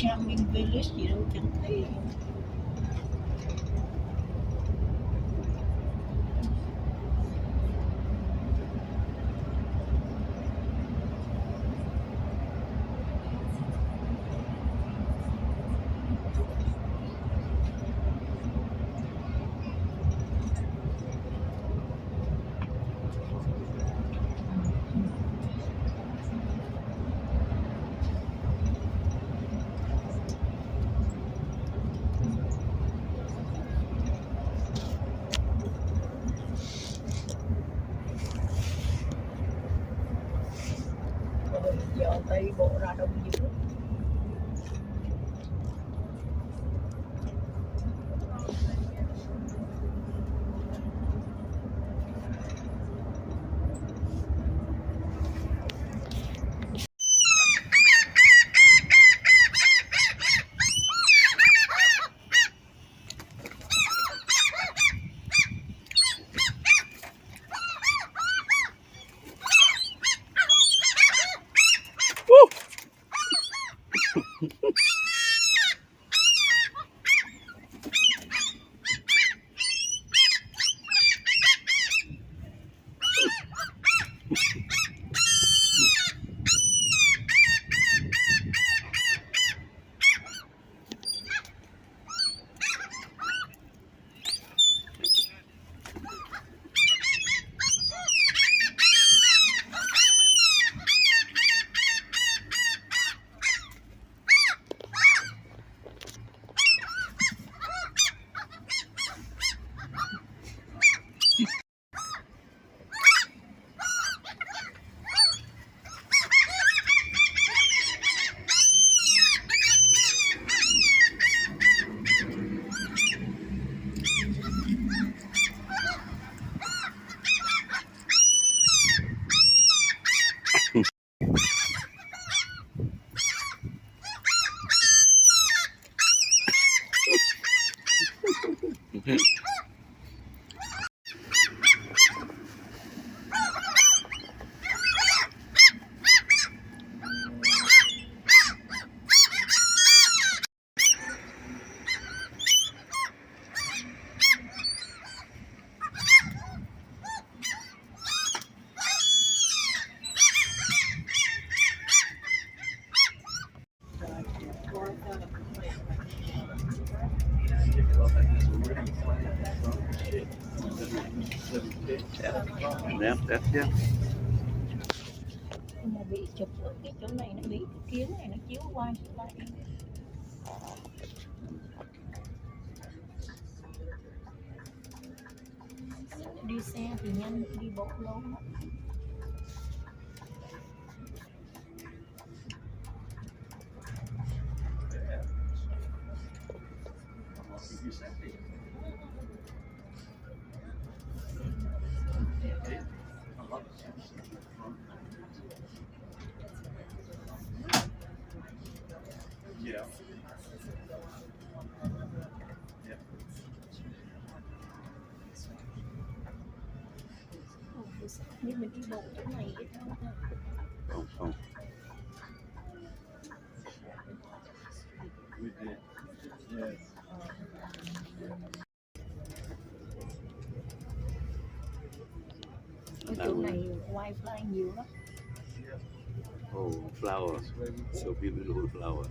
charming village gì đâu chẳng thấy. Giờ Tây bộ ra đông dữ. Đẹp chứ. Nhưng mà bị chụp ở cái chỗ này, nó bị cái kiến này nó chiếu qua chiếu lại. Đi xe thì nhanh, đi bộ lâu lắm. Nhưng mình đi bộ chỗ này Không, không. ở chỗ này wildlife nhiều lắm. Oh, flowers. So beautiful flower.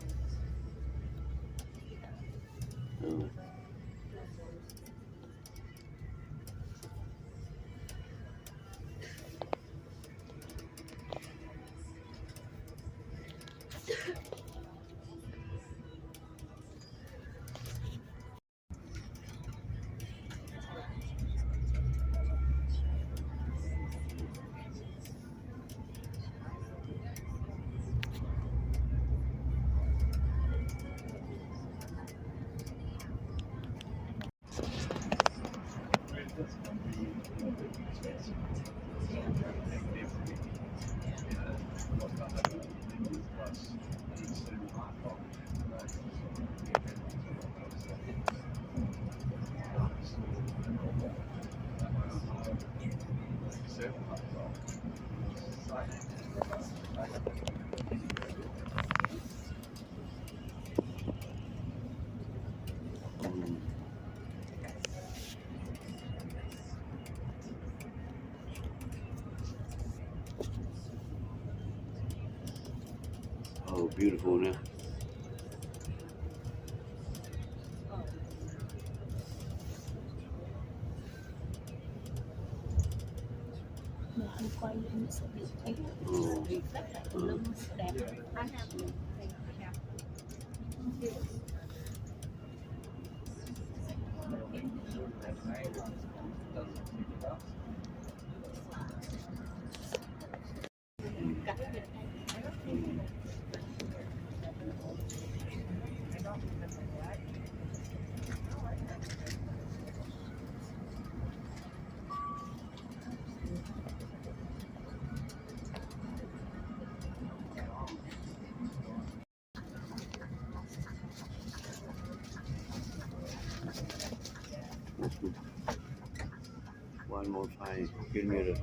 beautiful now. Mà anh quay lên sẽ bị thấy reflect lại cái lưng đẹp. One more fine. Give me the.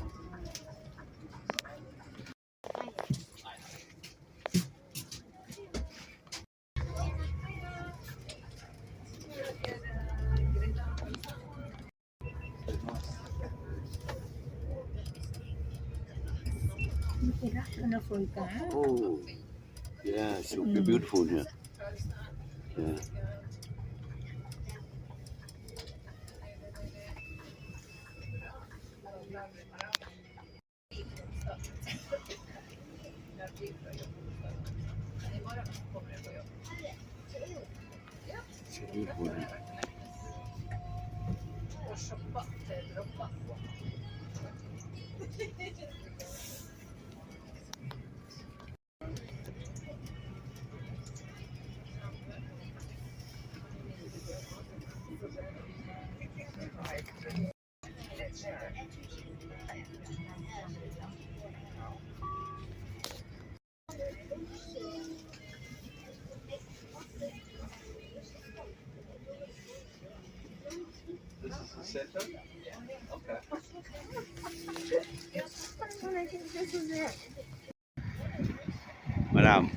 Cái rác nó phơi cá. Oh, yeah, so beautiful here. Yeah. So beautiful here. This is the center? Okay. Madam.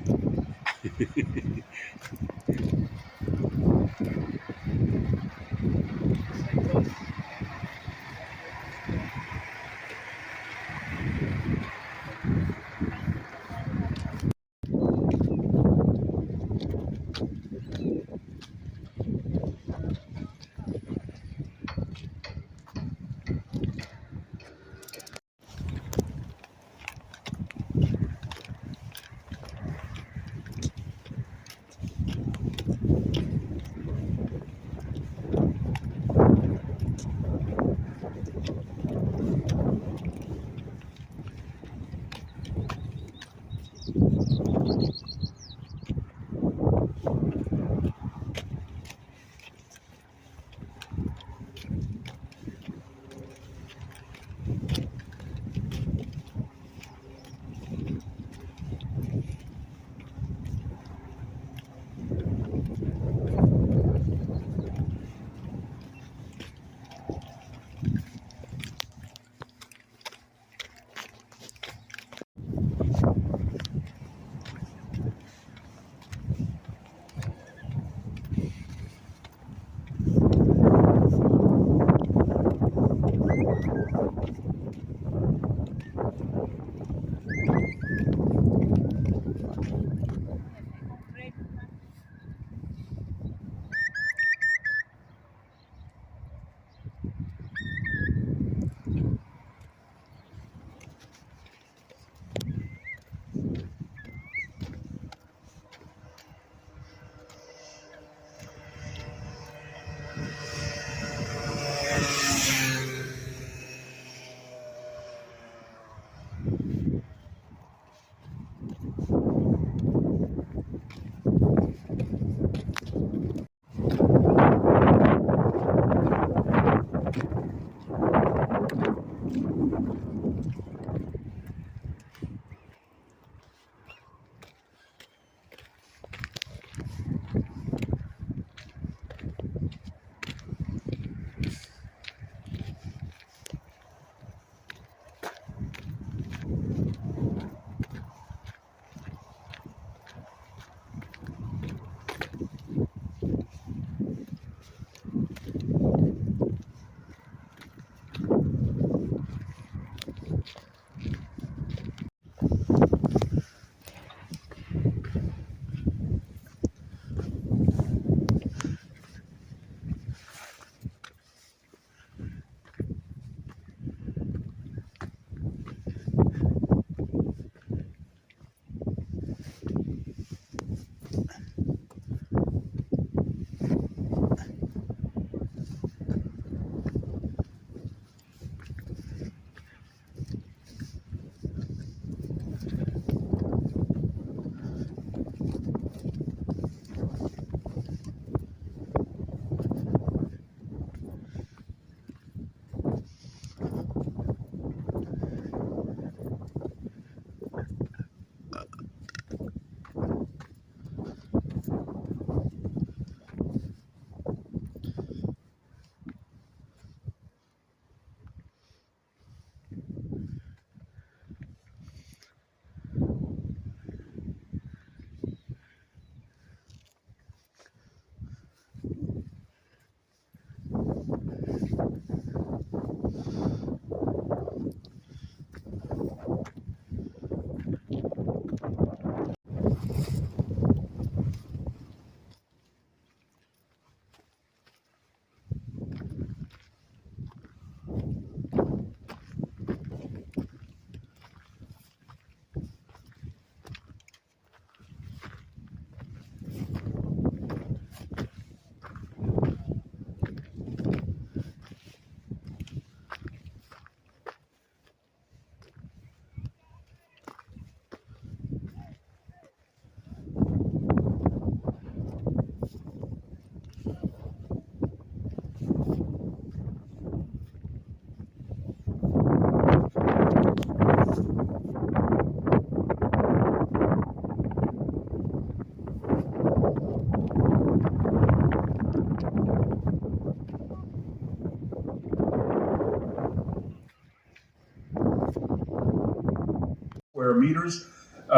meters,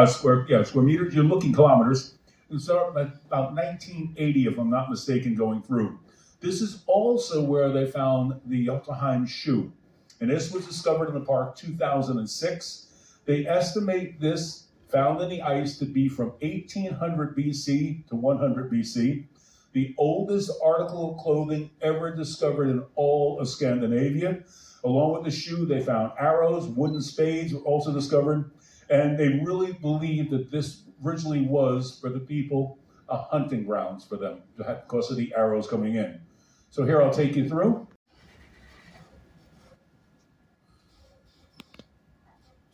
square meters. You're looking kilometers. It started about 1980, if I'm not mistaken, going through. This is also where they found the Trodheim shoe. And this was discovered in the park 2006. They estimate this found in the ice to be from 1800 BC to 100 BC. The oldest article of clothing ever discovered in all of Scandinavia. Along with the shoe, they found arrows, wooden spades were also discovered. And they really believe that this originally was, for the people, a hunting grounds for them because of the arrows coming in. So here I'll take you through.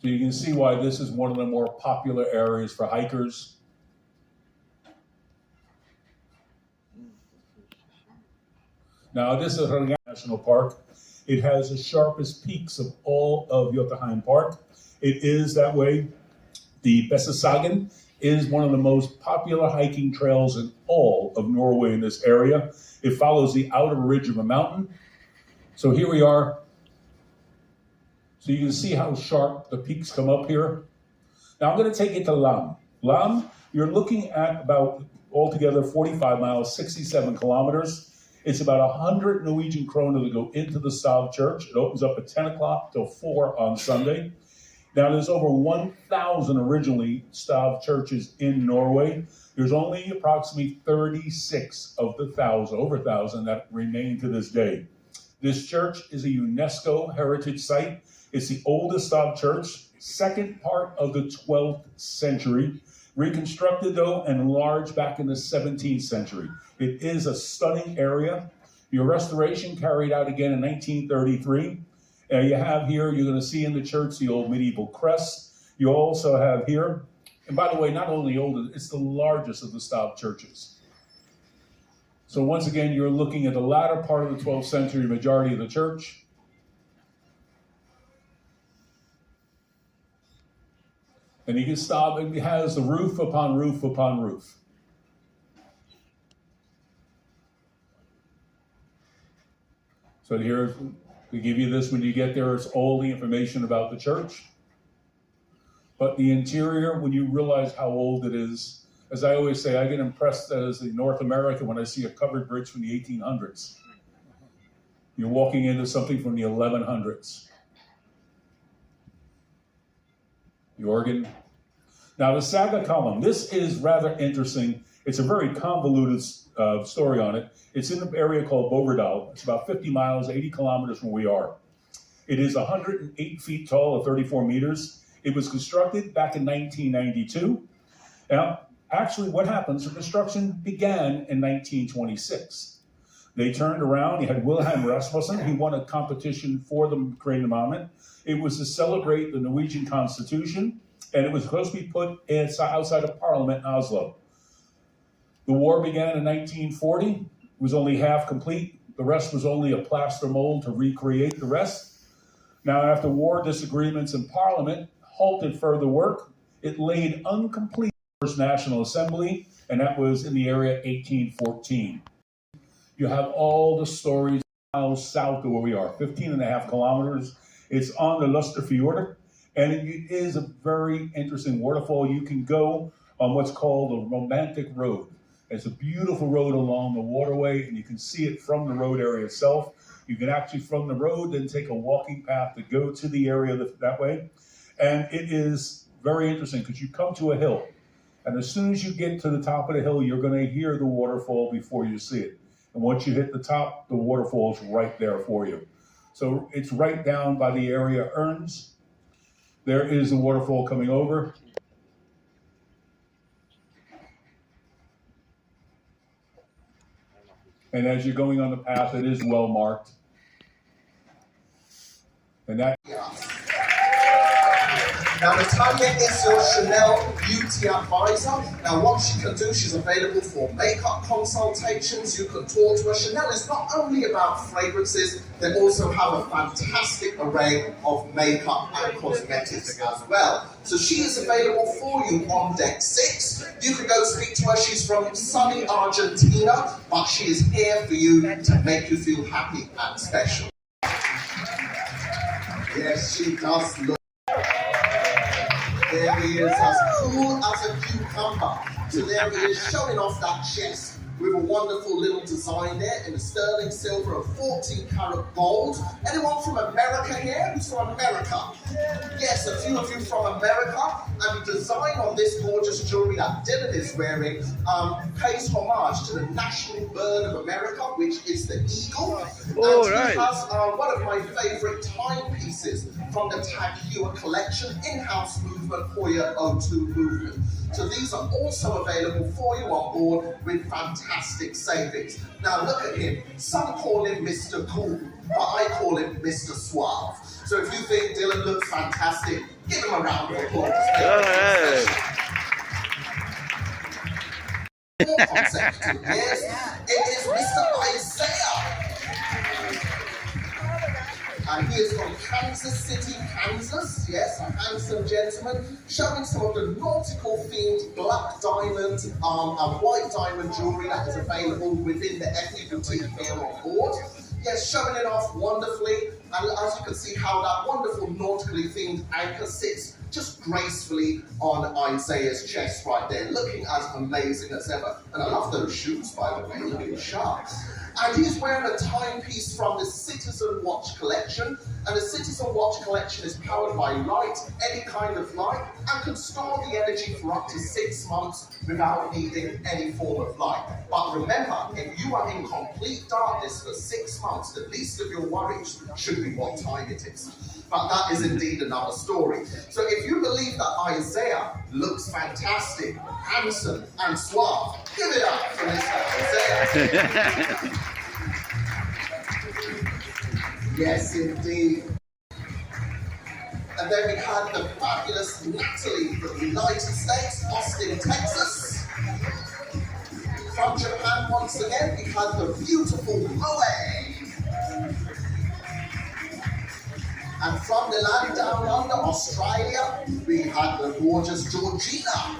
So you can see why this is one of the more popular areas for hikers. Now this is a national park. It has the sharpest peaks of all of Trodheim Park. It is that way. The Bessasagen is one of the most popular hiking trails in all of Norway in this area. It follows the outer ridge of a mountain. So here we are. So you can see how sharp the peaks come up here. Now I'm going to take you to Lam. Lam, you're looking at about altogether 45 miles, 67 kilometers. It's about 100 Norwegian kroner to go into the Stav Church. It opens up at 10 o'clock till 4 on Sunday. Now there's over 1,000 originally Stav churches in Norway. There's only approximately 36 of the 1,000, over 1,000 that remain to this day. This church is a UNESCO heritage site. It's the oldest Stav church, second part of the 12th century. Reconstructed though and enlarged back in the 17th century. It is a stunning area. Your restoration carried out again in 1933. You have here, you're going to see in the church the old medieval crest. You also have here, and by the way, not only oldest, it's the largest of the Stav churches. So once again, you're looking at the latter part of the 12th century majority of the church. And you can stop, and it has the roof upon roof upon roof. So here, we give you this when you get there. It's all the information about the church. But the interior, when you realize how old it is, as I always say, I get impressed as a North American when I see a covered bridge from the 1800s. You're walking into something from the 1100s. The organ. Now the Saga column, this is rather interesting. It's a very convoluted story on it. It's in an area called Gravdal. It's about 50 miles, 80 kilometers from where we are. It is 108 feet tall or 34 meters. It was constructed back in 1992. Now, actually what happens, the construction began in 1926. They turned around, you had Wilhelm Rasmussen, he won a competition for them creating the monument. It was to celebrate the Norwegian Constitution, and it was supposed to be put outside of Parliament in Oslo. The war began in 1940, it was only half complete. The rest was only a plaster mold to recreate the rest. Now, after war disagreements in Parliament halted further work, it laid incomplete First National Assembly, and that was in the area 1814. You have all the stories miles south of where we are, 15 and a half kilometers. It's on the Lusterfjord, and it is a very interesting waterfall. You can go on what's called the Romantic Road. It's a beautiful road along the waterway, and you can see it from the road area itself. You can actually, from the road, then take a walking path to go to the area that way. And it is very interesting because you come to a hill, and as soon as you get to the top of the hill, you're going to hear the waterfall before you see it. And once you hit the top, the waterfall is right there for you. So it's right down by the area Erns. There is the waterfall coming over. And as you're going on the path, it is well marked. And that. Now, Natalia is your Chanel beauty advisor. Now, what she can do, she's available for makeup consultations. You can talk to her. Chanel is not only about fragrances, they also have a fantastic array of makeup and cosmetics as well. So she is available for you on deck 6. You can go speak to her. She's from sunny Argentina, but she is here for you to make you feel happy and special. Yes, she does look. There he is, as cool as a cucumber. So there he is, showing off that chest with a wonderful little design there in the sterling silver and 14 karat gold. Anyone from America here? Who's from America? Yes, a few of you from America. And the design on this gorgeous jewelry that Dylan is wearing pays homage to the national bird of America, which is the eagle. Oh, and right. he has one of my favorite timepieces from the Tag Heuer collection, in-house movement, Hoya 02 movement. So these are also available for you on board with fantastic savings. Now look at him. Some call him Mr. Cool, but I call him Mr. Suave. So if you think Dylan looks fantastic, give him a round of applause. Alright. More consecutive years, it is Mr. Isaiah. And he is from Kansas City, Kansas. Yes, a handsome gentleman, showing some of the nautical themed black diamond and white diamond jewellery that is available within the FE boutique here on board. Yes, showing it off wonderfully. And as you can see how that wonderful nautically themed anchor sits just gracefully on Isaiah's chest right there, looking as amazing as ever. And I love those shoes, by the way, looking sharp. And he's wearing a timepiece from the Citizen Watch collection. And the Citizen Watch collection is powered by light, any kind of light, and can store the energy for up to 6 months without needing any form of light. But remember, if you are in complete darkness for 6 months, the least of your worries should be what time it is. But that is indeed another story. So if you believe that Isaiah looks fantastic, handsome, and suave, give it up for Mr. Isaiah. Yes, indeed. And then we had the fabulous Natalie from the United States, Austin, Texas. From Japan, once again, we had the beautiful Moe. And from the land down under, Australia, we had the gorgeous Georgina.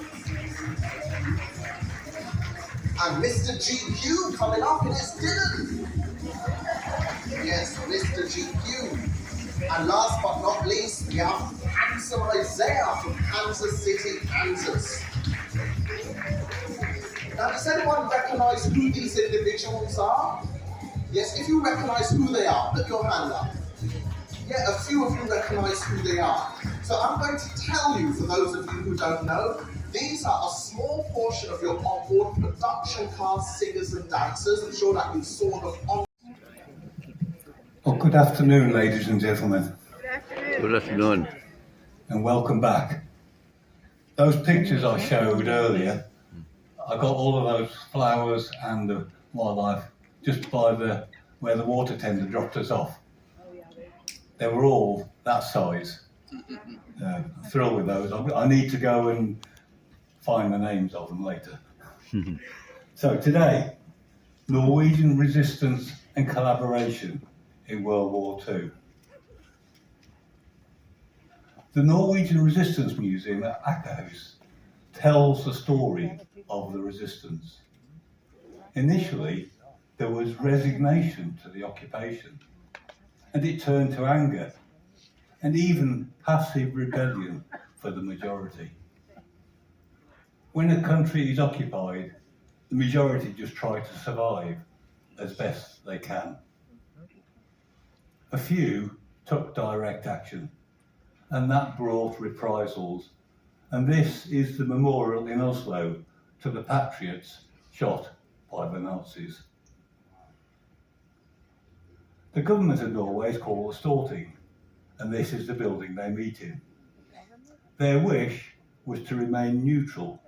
And Mr. GQ coming up, and it's Dylan. Yes, Mr. GQ. And last but not least, we have handsome Isaiah from Kansas City, Kansas. Now, does anyone recognize who these individuals are? Yes, if you recognize who they are, put your hand up. Yeah, a few of you recognize who they are. So I'm going to tell you, for those of you who don't know, these are a small portion of your onboard production cast singers and dancers. I'm sure that you saw them on. Well, good afternoon, ladies and gentlemen, Good afternoon. and welcome back. Those pictures I showed earlier, I got all of those flowers and the wildlife just by where the water tender dropped us off. They were all that size. I'm thrilled with those. I need to go and find the names of them later. So today, Norwegian resistance and collaboration in World War II. The Norwegian Resistance Museum at Akershus tells the story of the resistance. Initially, there was resignation to the occupation, and it turned to anger, and even passive rebellion for the majority. When a country is occupied, the majority just try to survive as best they can. A few took direct action, and that brought reprisals, and this is the memorial in Oslo to the patriots shot by the Nazis. The government of Norway is called the Storting, and this is the building they meet in. Their wish was to remain neutral,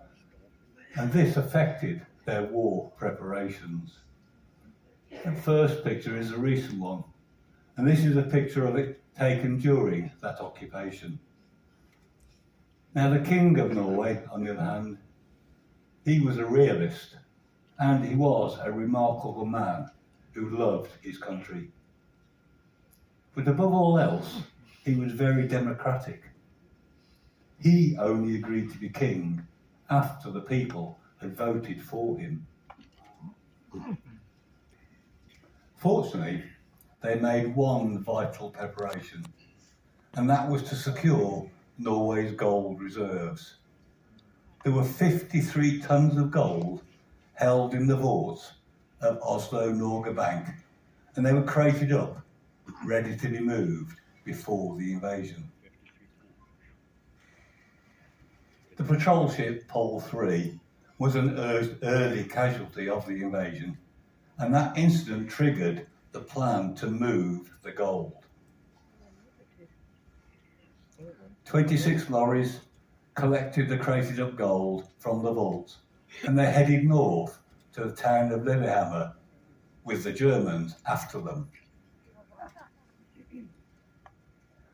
and this affected their war preparations. The first picture is a recent one, and this is a picture of it taken during that occupation. Now, the King of Norway, on the other hand, he was a realist, and he was a remarkable man who loved his country. But above all else, he was very democratic. He only agreed to be king after the people had voted for him. Fortunately, they made one vital preparation, and that was to secure Norway's gold reserves. There were 53 tons of gold held in the vaults of Oslo Norge Bank, and they were crated up, ready to be moved before the invasion. The patrol ship Pole 3 was an early casualty of the invasion, and that incident triggered the plan to move the gold. 26 lorries collected the crated up gold from the vault, and they headed north to the town of Lillehammer, with the Germans after them.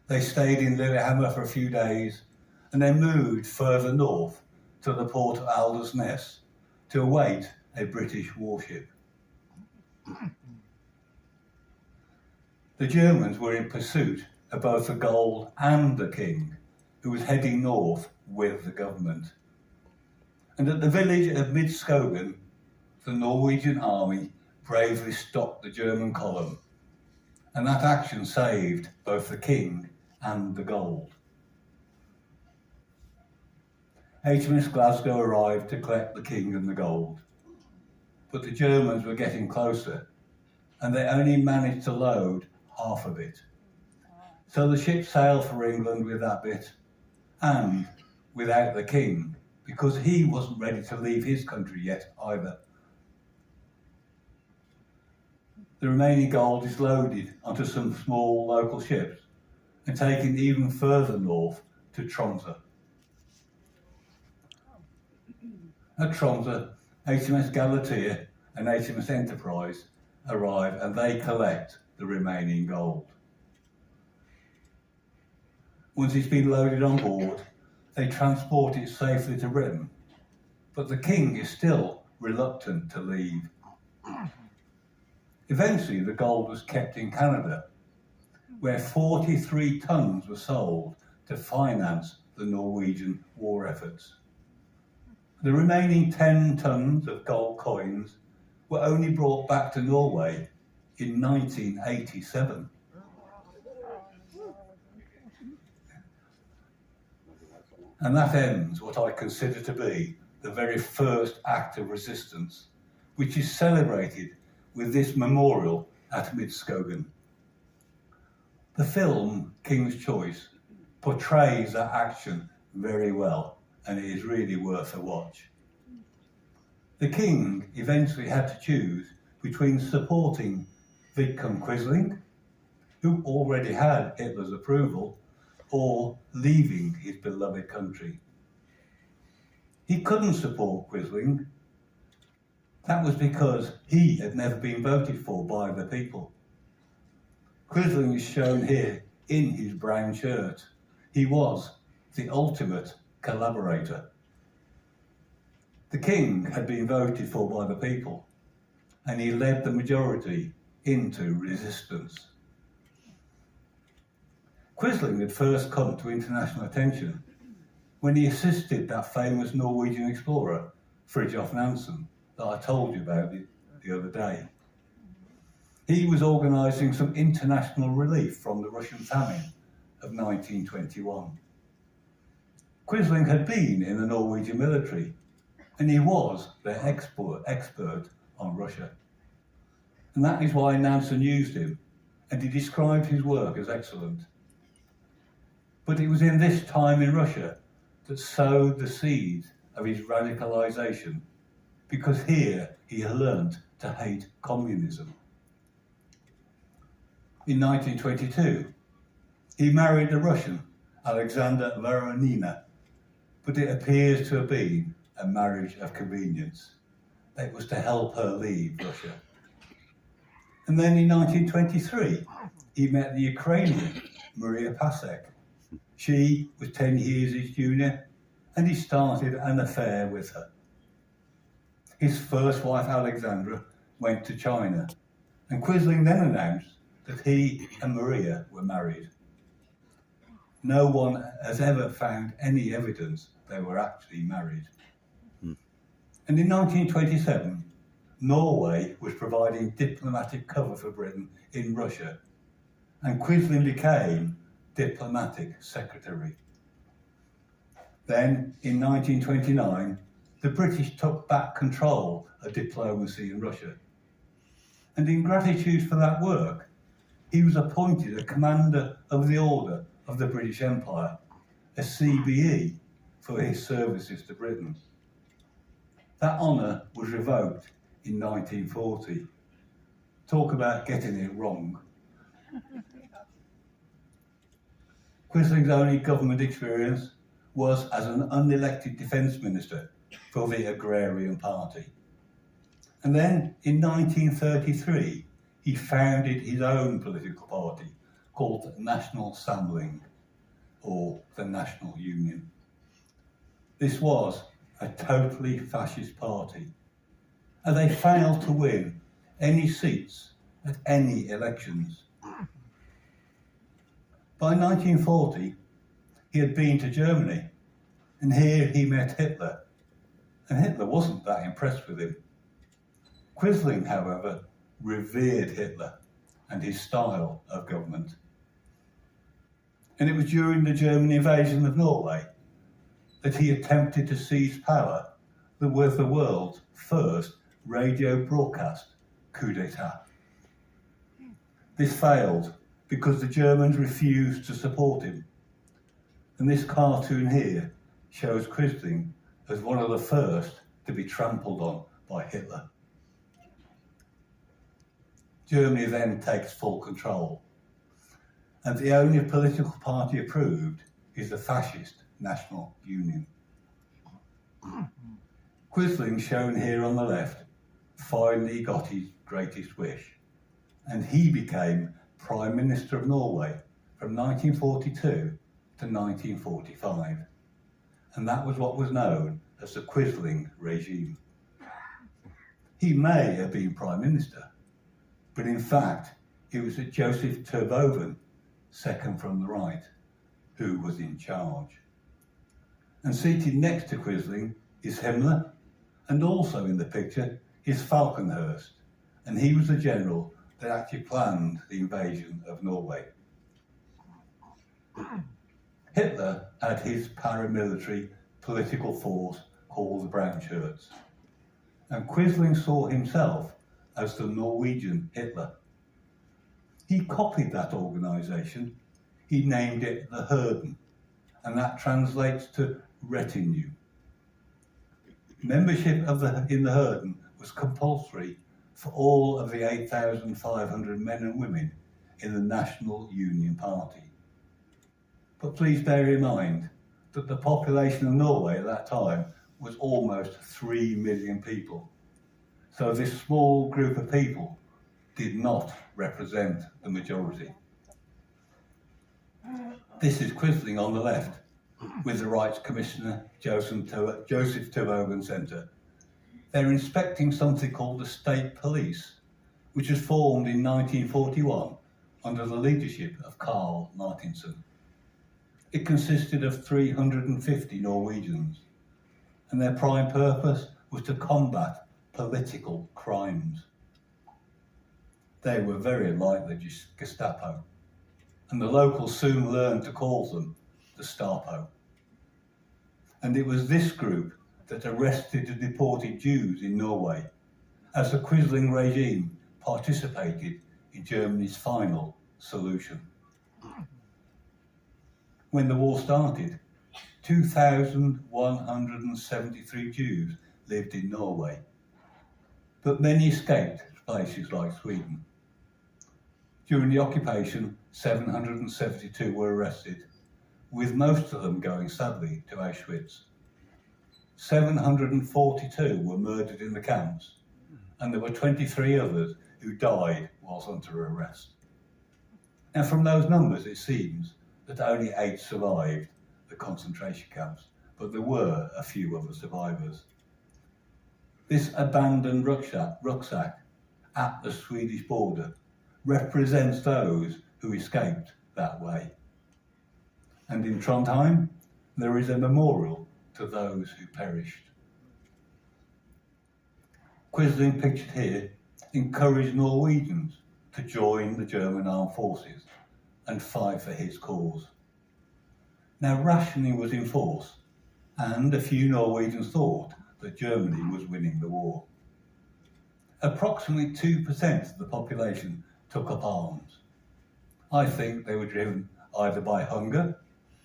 They stayed in Lillehammer for a few days, and then moved further north to the port of Aldersness to await a British warship. The Germans were in pursuit of both the gold and the king, who was heading north with the government. And at the village of Midskogen, the Norwegian army bravely stopped the German column, and that action saved both the king and the gold. HMS Glasgow arrived to collect the king and the gold, but the Germans were getting closer, and they only managed to load half of it. So the ship sailed for England with that bit, and without the king, because he wasn't ready to leave his country yet either. The remaining gold is loaded onto some small local ships and taken even further north to Tromsø. At Tromsø, HMS Galatea and HMS Enterprise arrive, and they collect the remaining gold. Once it's been loaded on board, they transport it safely to Britain, but the king is still reluctant to leave. Eventually, the gold was kept in Canada, where 43 tons were sold to finance the Norwegian war efforts. The remaining 10 tons of gold coins were only brought back to Norway in 1987. And that ends what I consider to be the very first act of resistance, which is celebrated with this memorial at Midskogen. The film King's Choice portrays that action very well, and it is really worth a watch. The king eventually had to choose between supporting Vidkun Quisling, who already had Hitler's approval, or leaving his beloved country. He couldn't support Quisling. That was because he had never been voted for by the people. Quisling is shown here in his brown shirt. He was the ultimate collaborator. The king had been voted for by the people, and he led the majority into resistance. Quisling had first come to international attention when he assisted that famous Norwegian explorer, Fridtjof Nansen, that I told you about the other day. He was organising some international relief from the Russian famine of 1921. Quisling had been in the Norwegian military, and he was their expert on Russia. And that is why Nansen used him, and he described his work as excellent. But it was in this time in Russia that sowed the seeds of his radicalisation, because here he had learnt to hate communism. In 1922, he married a Russian, Alexander Voronina, but it appears to have been a marriage of convenience. It was to help her leave Russia. And then in 1923, he met the Ukrainian Maria Pasek. She was 10 years his junior, and he started an affair with her. His first wife, Alexandra, went to China, and Quisling then announced that he and Maria were married. No one has ever found any evidence they were actually married. And in 1927, Norway was providing diplomatic cover for Britain in Russia, and Quisling became diplomatic secretary. Then, in 1929, the British took back control of diplomacy in Russia. And in gratitude for that work, he was appointed a Commander of the Order of the British Empire, a CBE, for his services to Britain. That honour was revoked in 1940. Talk about getting it wrong. Quisling's only government experience was as an unelected defence minister for the Agrarian Party. And then in 1933, he founded his own political party called the National Samling, or the National Union. This was a totally fascist party, and they failed to win any seats at any elections. By 1940, he had been to Germany, and here he met Hitler, and Hitler wasn't that impressed with him. Quisling, however, revered Hitler and his style of government. And it was during the German invasion of Norway that he attempted to seize power that was the world's first radio broadcast coup d'etat. This failed because the Germans refused to support him. And this cartoon here shows Quisling as one of the first to be trampled on by Hitler. Germany then takes full control, and the only political party approved is the fascist National Union. Quisling, shown here on the left, finally got his greatest wish, and he became Prime Minister of Norway from 1942 to 1945, and that was what was known as the Quisling regime. He may have been Prime Minister, but in fact it was Joseph Terboven, second from the right, who was in charge. And seated next to Quisling is Himmler, and also in the picture is Falkenhurst, and he was the general that actually planned the invasion of Norway. Hitler had his paramilitary political force called the Brown Shirts, and Quisling saw himself as the Norwegian Hitler. He copied that organisation. He named it the Herden, and that translates to retinue. Membership in the Herden was compulsory for all of the 8,500 men and women in the National Union Party. But please bear in mind that the population of Norway at that time was almost 3 million people. So this small group of people did not represent the majority. This is Quisling on the left, with the Rights Commissioner Joseph Terboven Centre. They're inspecting something called the State Police, which was formed in 1941 under the leadership of Carl Martinson. It consisted of 350 Norwegians, and their prime purpose was to combat political crimes. They were very like the Gestapo, and the locals soon learned to call them the Stapo. And it was this group that arrested and deported Jews in Norway, as the Quisling regime participated in Germany's final solution. When the war started, 2,173 Jews lived in Norway, but many escaped to places like Sweden. During the occupation, 772 were arrested, with most of them going sadly to Auschwitz. 742 were murdered in the camps, and there were 23 others who died whilst under arrest. Now, from those numbers, it seems that only 8 survived the concentration camps, but there were a few other survivors. This abandoned rucksack at the Swedish border represents those who escaped that way. And in Trodheim, there is a memorial to those who perished. Quisling, pictured here, encouraged Norwegians to join the German armed forces and fight for his cause. Now, rationing was in force, and a few Norwegians thought that Germany was winning the war. Approximately 2% of the population took up arms. I think they were driven either by hunger,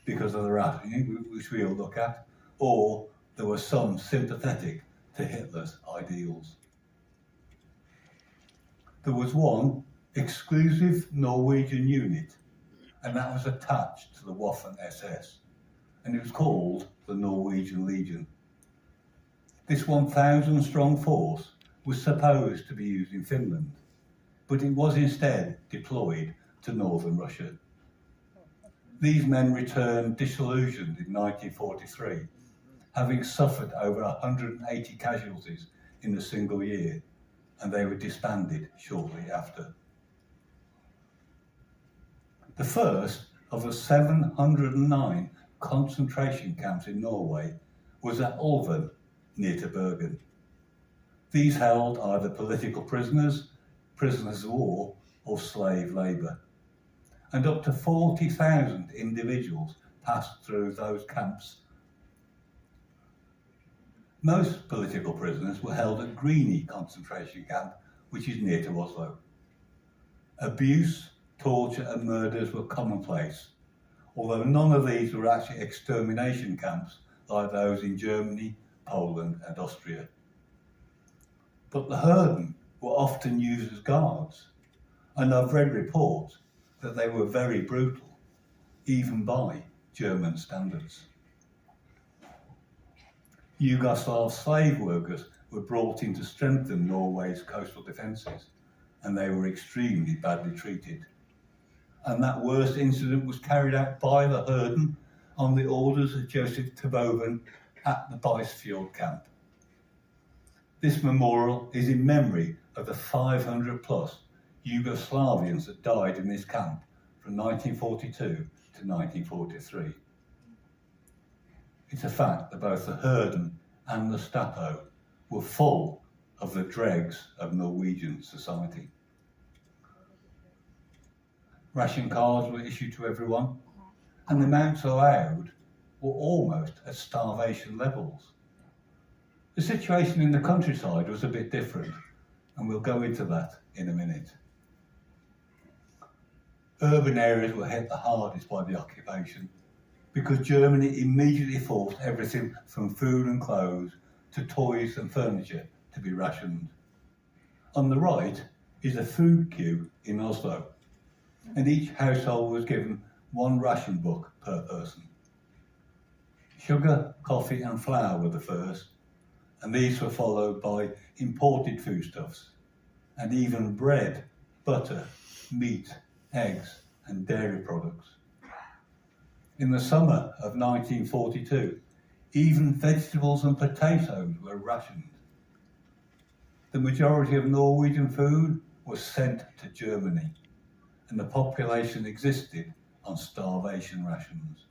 because of the rationing, which we'll look at, or there were some sympathetic to Hitler's ideals. There was one exclusive Norwegian unit, and that was attached to the Waffen SS, and it was called the Norwegian Legion. This 1,000-strong force was supposed to be used in Finland, but it was instead deployed to northern Russia. These men returned disillusioned in 1943, having suffered over 180 casualties in a single year, and they were disbanded shortly after. The first of the 709 concentration camps in Norway was at Ulven, near to Bergen. These held either political prisoners, prisoners of war, or slave labour. And up to 40,000 individuals passed through those camps. Most political prisoners were held at Greenie concentration camp, which is near to Oslo. Abuse, torture and murders were commonplace, although none of these were actually extermination camps like those in Germany, Poland and Austria. But the Herden were often used as guards, and I've read reports that they were very brutal, even by German standards. Yugoslav slave workers were brought in to strengthen Norway's coastal defences, and they were extremely badly treated. And that worst incident was carried out by the Herden on the orders of Joseph Terboven at the Beisfjord camp. This memorial is in memory of the 500 plus Yugoslavians that died in this camp from 1942 to 1943. It's a fact that both the Herden and the Stapo were full of the dregs of Norwegian society. Ration cards were issued to everyone, and the amounts allowed were almost at starvation levels. The situation in the countryside was a bit different, and we'll go into that in a minute. Urban areas were hit the hardest by the occupation because Germany immediately forced everything from food and clothes to toys and furniture to be rationed. On the right is a food queue in Oslo, and each household was given one ration book per person. Sugar, coffee and flour were the first, and these were followed by imported foodstuffs, and even bread, butter, meat, eggs and dairy products. In the summer of 1942, even vegetables and potatoes were rationed. The majority of Norwegian food was sent to Germany, and the population existed on starvation rations.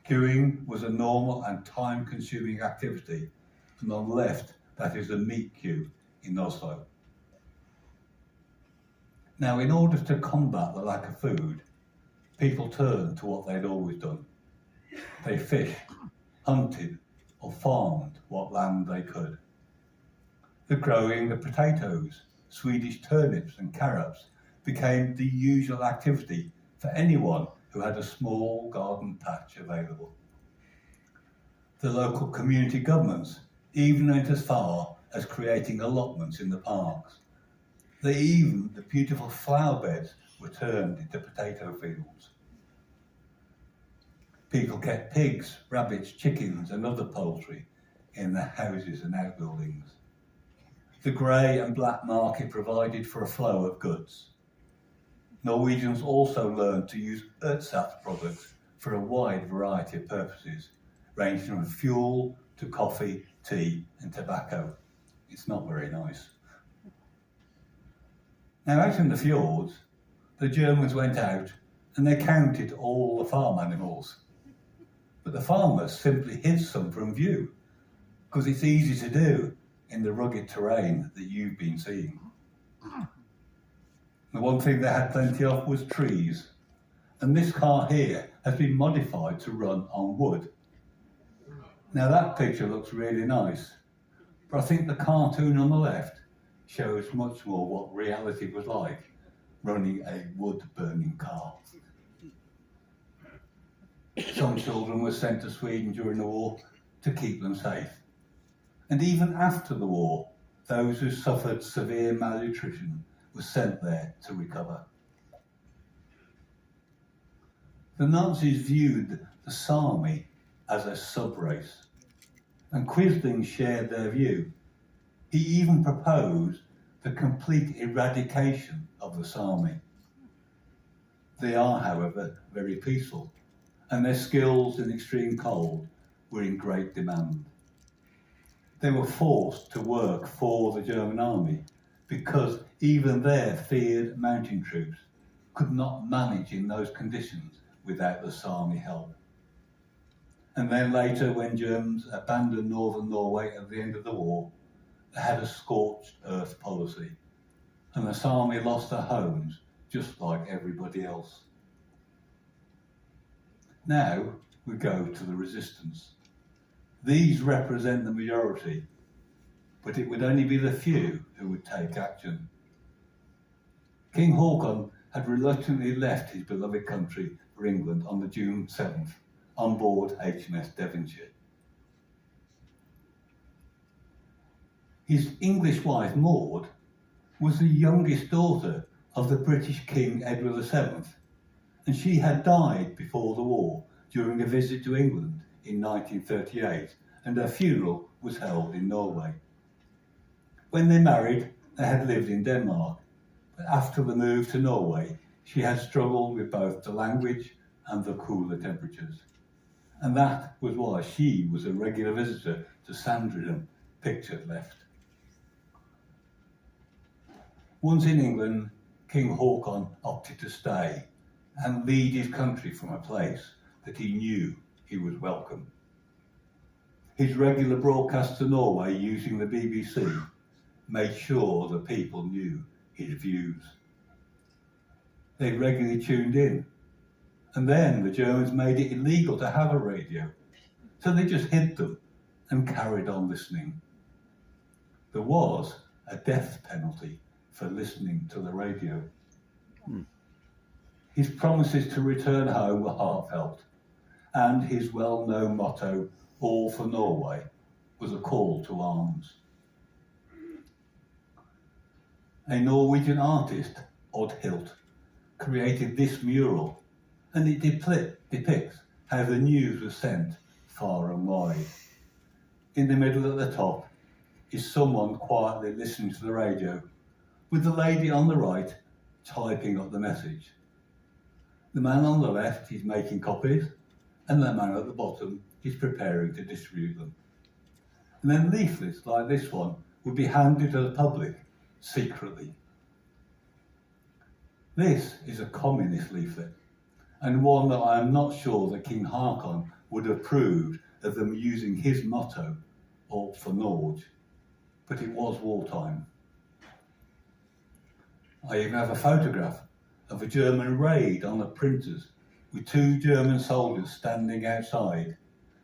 Queuing was a normal and time-consuming activity, and on the left, that is a meat queue in Oslo. Now, in order to combat the lack of food, people turned to what they'd always done. They fished, hunted, or farmed what land they could. The growing of potatoes, Swedish turnips and carrots became the usual activity for anyone who had a small garden patch available. The local community governments even went as far as creating allotments in the parks. The beautiful flower beds were turned into potato fields. People kept pigs, rabbits, chickens and other poultry in their houses and outbuildings. The grey and black market provided for a flow of goods. Norwegians also learned to use ersatz products for a wide variety of purposes, ranging from fuel to coffee, tea and tobacco. It's not very nice. Now, out in the fjords, the Germans went out and they counted all the farm animals. But the farmers simply hid some from view, because it's easy to do in the rugged terrain that you've been seeing. The one thing they had plenty of was trees, and this car here has been modified to run on wood. Now that picture looks really nice, but I think the cartoon on the left shows much more what reality was like running a wood-burning car. Some children were sent to Sweden during the war to keep them safe. And even after the war, those who suffered severe malnutrition were sent there to recover. The Nazis viewed the Sami as a sub-race, and Quisling shared their view. He even proposed the complete eradication of the Sami. They are, however, very peaceful, and their skills in extreme cold were in great demand. They were forced to work for the German army because even their feared mountain troops could not manage in those conditions without the Sami help. And then later, when Germans abandoned northern Norway at the end of the war, they had a scorched earth policy, and the Sami lost their homes just like everybody else. Now we go to the resistance. These represent the majority, but it would only be the few who would take action. King Haakon had reluctantly left his beloved country for England on the June 7th on board HMS Devonshire. His English wife Maud was the youngest daughter of the British King Edward VII, and she had died before the war during a visit to England in 1938, and her funeral was held in Norway. When they married, they had lived in Denmark, but after the move to Norway, she had struggled with both the language and the cooler temperatures. And that was why she was a regular visitor to Sandringham, pictured left. Once in England, King Haakon opted to stay and lead his country from a place that he knew he was welcome. His regular broadcasts to Norway using the BBC made sure the people knew his views. They regularly tuned in, and then the Germans made it illegal to have a radio, so they just hid them and carried on listening. There was a death penalty for listening to the radio. His promises to return home were heartfelt, and his well-known motto, "All for Norway," was a call to arms. A Norwegian artist, Odd Hilt, created this mural, and it depicts how the news was sent far and wide. In the middle at the top is someone quietly listening to the radio, with the lady on the right typing up the message. The man on the left is making copies, and the man at the bottom is preparing to distribute them. And then leaflets like this one would be handed to the public secretly. This is a communist leaflet, and one that I am not sure that King Haakon would have approved of them using his motto, "All for Norge," but it was wartime. I even have a photograph of a German raid on the printers with 2 German soldiers standing outside,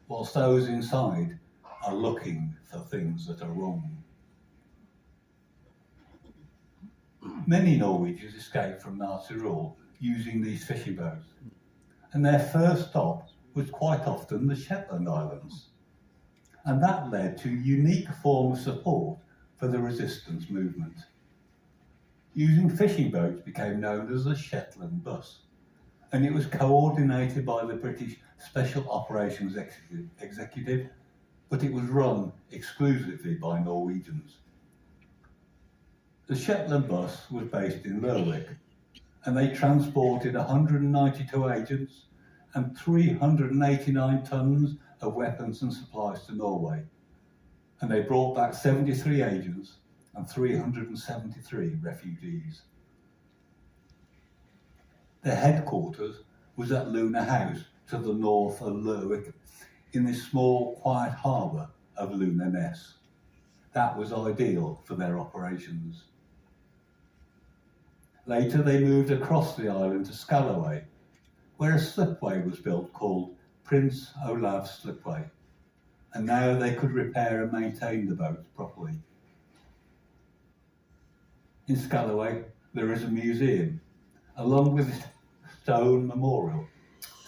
whilst those inside are looking for things that are wrong. Many Norwegians escaped from Nazi rule using these fishing boats, and their first stop was quite often the Shetland Islands, and that led to a unique form of support for the resistance movement. Using fishing boats became known as the Shetland Bus, and it was coordinated by the British Special Operations Executive, but it was run exclusively by Norwegians. The Shetland Bus was based in Lerwick, and they transported 192 agents and 389 tons of weapons and supplies to Norway, and they brought back 73 agents and 373 refugees. Their headquarters was at Luna House to the north of Lerwick, in this small, quiet harbour of Luna Ness. That was ideal for their operations. Later they moved across the island to Scalloway, where a slipway was built called Prince Olav's Slipway, and now they could repair and maintain the boats properly. In Scalloway, there is a museum, along with a stone memorial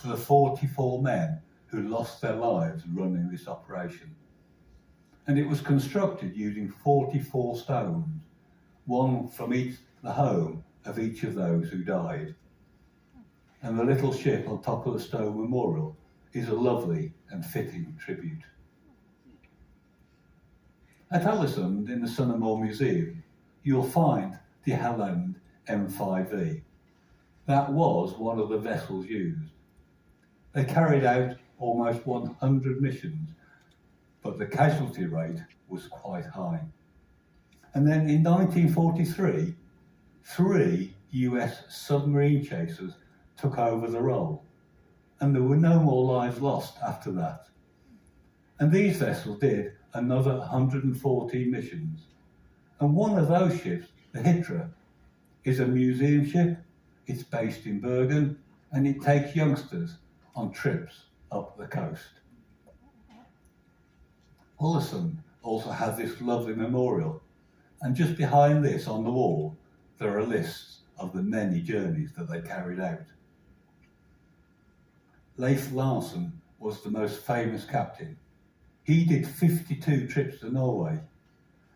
to the 44 men who lost their lives running this operation. And it was constructed using 44 stones, one from the home of each of those who died. And the little ship on top of the stone memorial is a lovely and fitting tribute. At Ellesund, in the Sunnamore Museum, you'll find the Halland M5V. That was one of the vessels used. They carried out almost 100 missions, but the casualty rate was quite high. And then in 1943, 3 US submarine chasers took over the role, and there were no more lives lost after that. And these vessels did another 114 missions. And one of those ships, the Hitra, is a museum ship. It's based in Bergen, and it takes youngsters on trips up the coast. Ålesund also has this lovely memorial, and just behind this on the wall there are lists of the many journeys that they carried out. Leif Larsen was the most famous captain. He did 52 trips to Norway,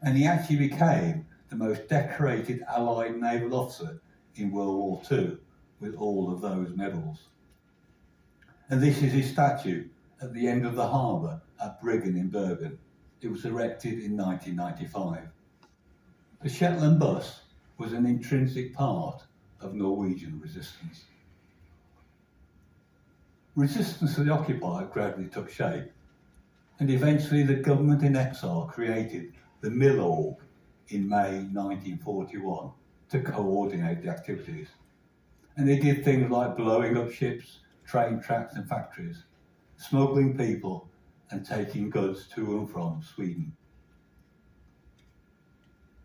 and he actually became the most decorated Allied naval officer in World War II with all of those medals. And this is his statue at the end of the harbour at Briggen in Bergen. It was erected in 1995. The Shetland bus was an intrinsic part of Norwegian resistance. Resistance to the occupier gradually took shape, and eventually the government in exile created the Milorg in May 1941 to coordinate the activities. And they did things like blowing up ships, train tracks and factories, smuggling people and taking goods to and from Sweden.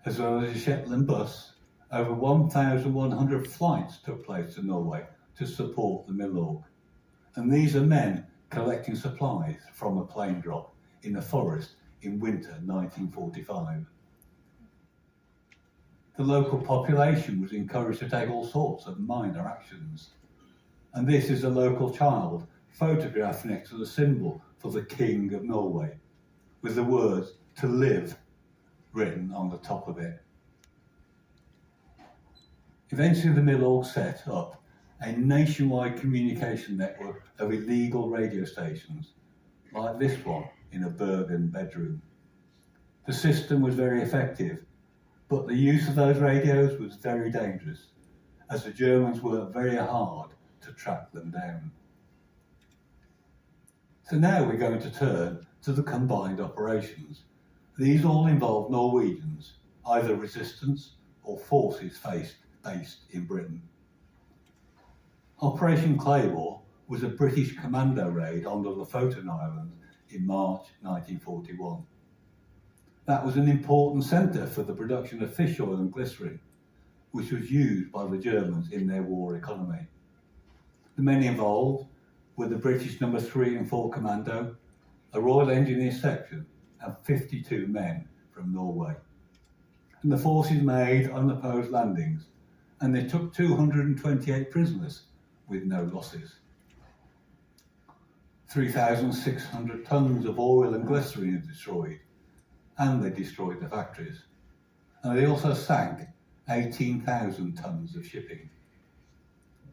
As well as the Shetland bus, over 1,100 flights took place to Norway to support the Milorg. And these are men collecting supplies from a plane drop in the forest in winter 1945. The local population was encouraged to take all sorts of minor actions. And this is a local child photographed next to the symbol for the King of Norway, with the words "to live" written on the top of it. Eventually the Milorg set up a nationwide communication network of illegal radio stations, like this one in a Bergen bedroom. The system was very effective, but the use of those radios was very dangerous, as the Germans worked very hard to track them down. So now we're going to turn to the combined operations. These all involve Norwegians, either resistance or forces based in Britain. Operation Claymore was a British commando raid on the Lofoten Islands in March 1941. That was an important centre for the production of fish oil and glycerine, which was used by the Germans in their war economy. The men involved were the British No. 3 and 4 Commando, a Royal Engineer section, and 52 men from Norway. And the forces made unopposed landings, and they took 228 prisoners with no losses. 3,600 tons of oil and glycerine were destroyed, and they destroyed the factories. And they also sank 18,000 tons of shipping.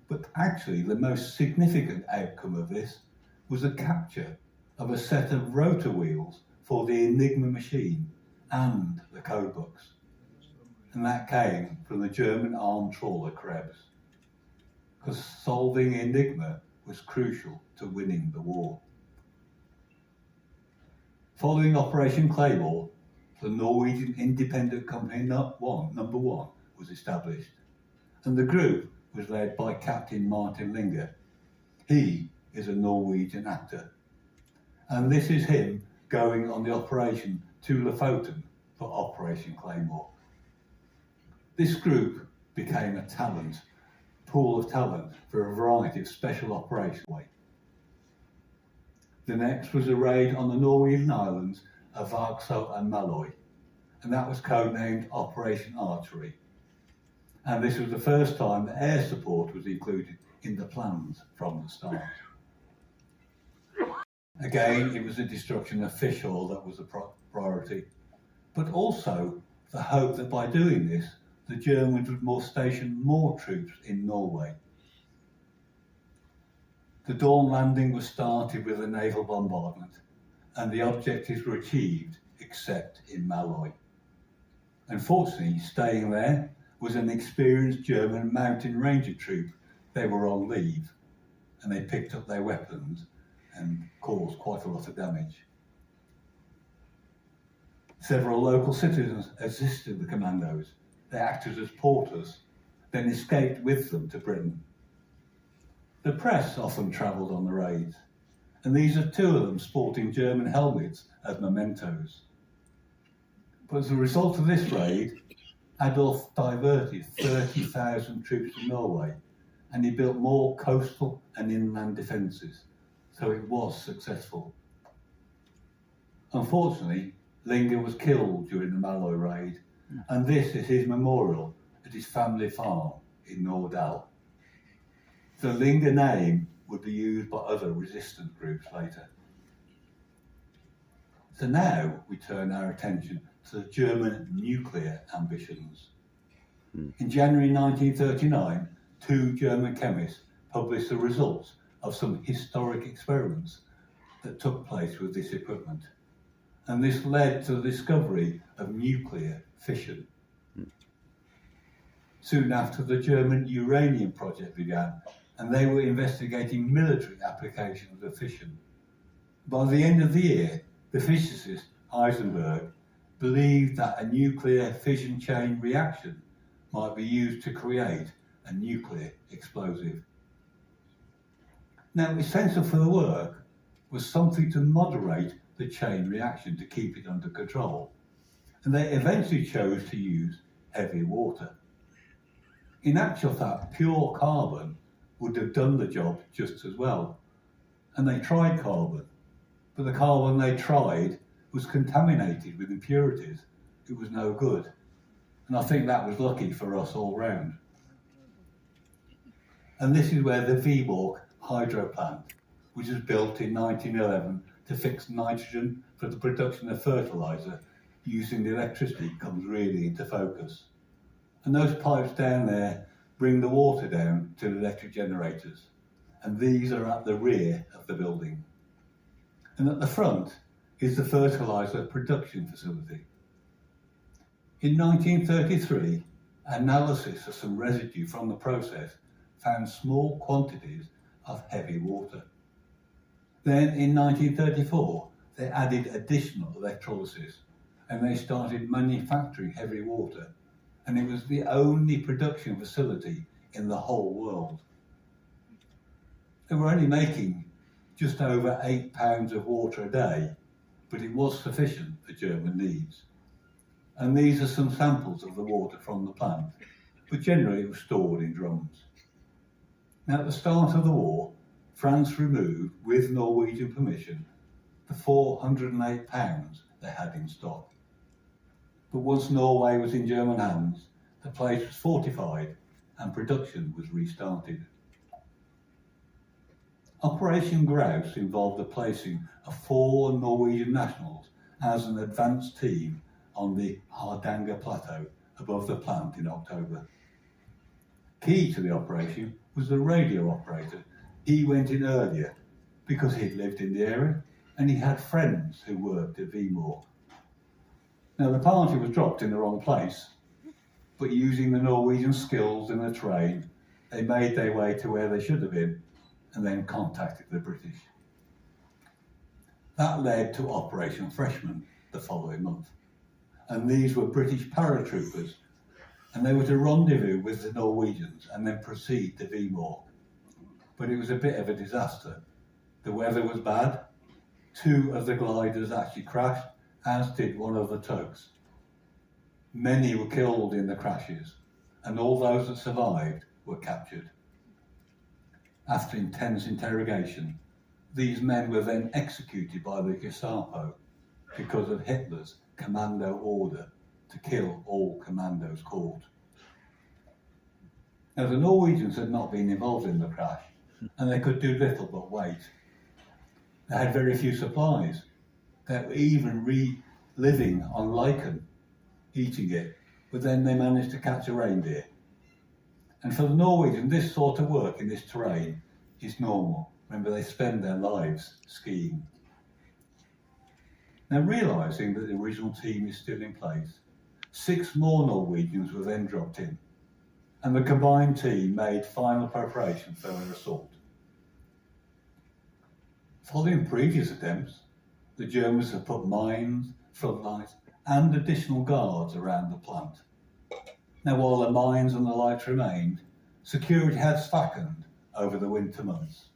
But actually the most significant outcome of this was the capture of a set of rotor wheels for the Enigma machine and the code books. And that came from the German armed trawler Krebs, because solving Enigma was crucial to winning the war. Following Operation Claymore, the Norwegian Independent Company number one was established, and the group was led by Captain Martin Linge. He is a Norwegian actor, and this is him going on the operation to Lofoten for Operation Claymore. This group became a pool of talent for a variety of special operations. The next was a raid on the Norwegian islands of Vargso and Malloy, and that was codenamed Operation Archery. And this was the first time that air support was included in the plans from the start. Again, it was the destruction of fish oil that was the priority, but also the hope that by doing this, the Germans would station more troops in Norway. The dawn landing was started with a naval bombardment, and the objectives were achieved except in Malloy. Unfortunately, staying there was an experienced German mountain ranger troop. They were on leave, and they picked up their weapons and caused quite a lot of damage. Several local citizens assisted the commandos. They acted as porters, then escaped with them to Britain. The press often travelled on the raids, and these are two of them sporting German helmets as mementos. But as a result of this raid, Adolf diverted 30,000 troops to Norway, and he built more coastal and inland defences, so it was successful. Unfortunately, Linge was killed during the Malloy raid, and this is his memorial at his family farm in Gravdal. The Linge name would be used by other resistance groups later. So now we turn our attention to the German nuclear ambitions. In January 1939, two German chemists published the results of some historic experiments that took place with this equipment. And this led to the discovery of nuclear fission. Soon after, the German uranium project began, and they were investigating military applications of fission. By the end of the year, the physicist Heisenberg believed that a nuclear fission chain reaction might be used to create a nuclear explosive. Now, essential for the work was something to moderate the chain reaction to keep it under control, and they eventually chose to use heavy water. In actual fact, pure carbon would have done the job just as well, and they tried carbon, but the carbon they tried was contaminated with impurities. It was no good, and I think that was lucky for us all round. And this is where the Viborg hydro plant, which was built in 1911 to fix nitrogen for the production of fertiliser using the electricity, comes really into focus. And those pipes down there bring the water down to the electric generators, and these are at the rear of the building. And at the front is the fertiliser production facility. In 1933, analysis of some residue from the process found small quantities of heavy water. Then in 1934, they added additional electrolysis, and they started manufacturing heavy water, and it was the only production facility in the whole world. They were only making just over 8 pounds of water a day, but it was sufficient for German needs. And these are some samples of the water from the plant, but generally it was stored in drums. Now, at the start of the war, France removed, with Norwegian permission, the 408 pounds they had in stock. But once Norway was in German hands, the place was fortified and production was restarted. Operation Grouse involved the placing of 4 Norwegian nationals as an advanced team on the Hardanger Plateau above the plant in October. Key to the operation was the radio operator. He went in earlier because he'd lived in the area and he had friends who worked at Viborg. Now, the party was dropped in the wrong place, but using the Norwegian skills in the terrain, they made their way to where they should have been and then contacted the British. That led to Operation Freshman the following month. And these were British paratroopers, and they were to rendezvous with the Norwegians and then proceed to Viborg. But it was a bit of a disaster. The weather was bad. 2 of the gliders actually crashed, as did one of the tugs. Many were killed in the crashes, and all those that survived were captured. After intense interrogation, These men were then executed by the Gestapo because of Hitler's commando order to kill all commandos caught. Now, the Norwegians had not been involved in the crash, and they could do little but wait. They had very few supplies. They were even living on lichen, eating it, but then they managed to catch a reindeer. And for the Norwegians, this sort of work in this terrain is normal. Remember, they spend their lives skiing. Now, realising that the original team is still in place, 6 more Norwegians were then dropped in, and the combined team made final preparation for their assault. Following previous attempts, the Germans had put mines, floodlights, and additional guards around the plant. Now, while the mines and the lights remained, security had slackened over the winter months.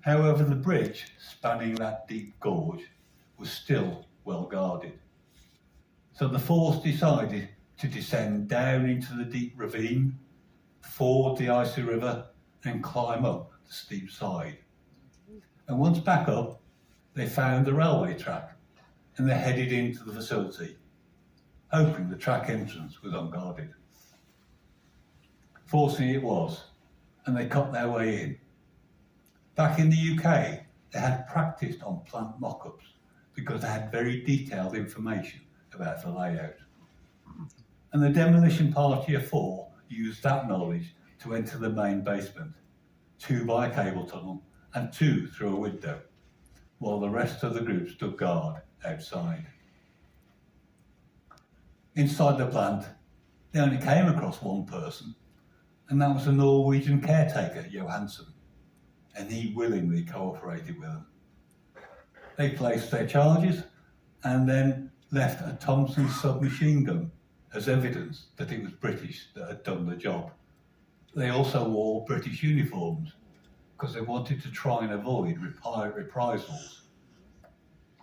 However, the bridge spanning that deep gorge was still well guarded. So the force decided to descend down into the deep ravine, ford the icy river, and climb up the steep side. And once back up, they found the railway track and they headed into the facility, hoping the track entrance was unguarded. Fortunately it was, and they cut their way in. Back in the UK, they had practiced on plant mock-ups because they had very detailed information about the layout. And the demolition party of 4 used that knowledge to enter the main basement, 2 by a cable tunnel and 2 through a window, while the rest of the group stood guard outside. Inside the plant, they only came across one person, and that was the Norwegian caretaker, Johansen, and he willingly cooperated with them. They placed their charges and then left a Thompson submachine gun as evidence that it was British that had done the job. They also wore British uniforms because they wanted to try and avoid reprisals.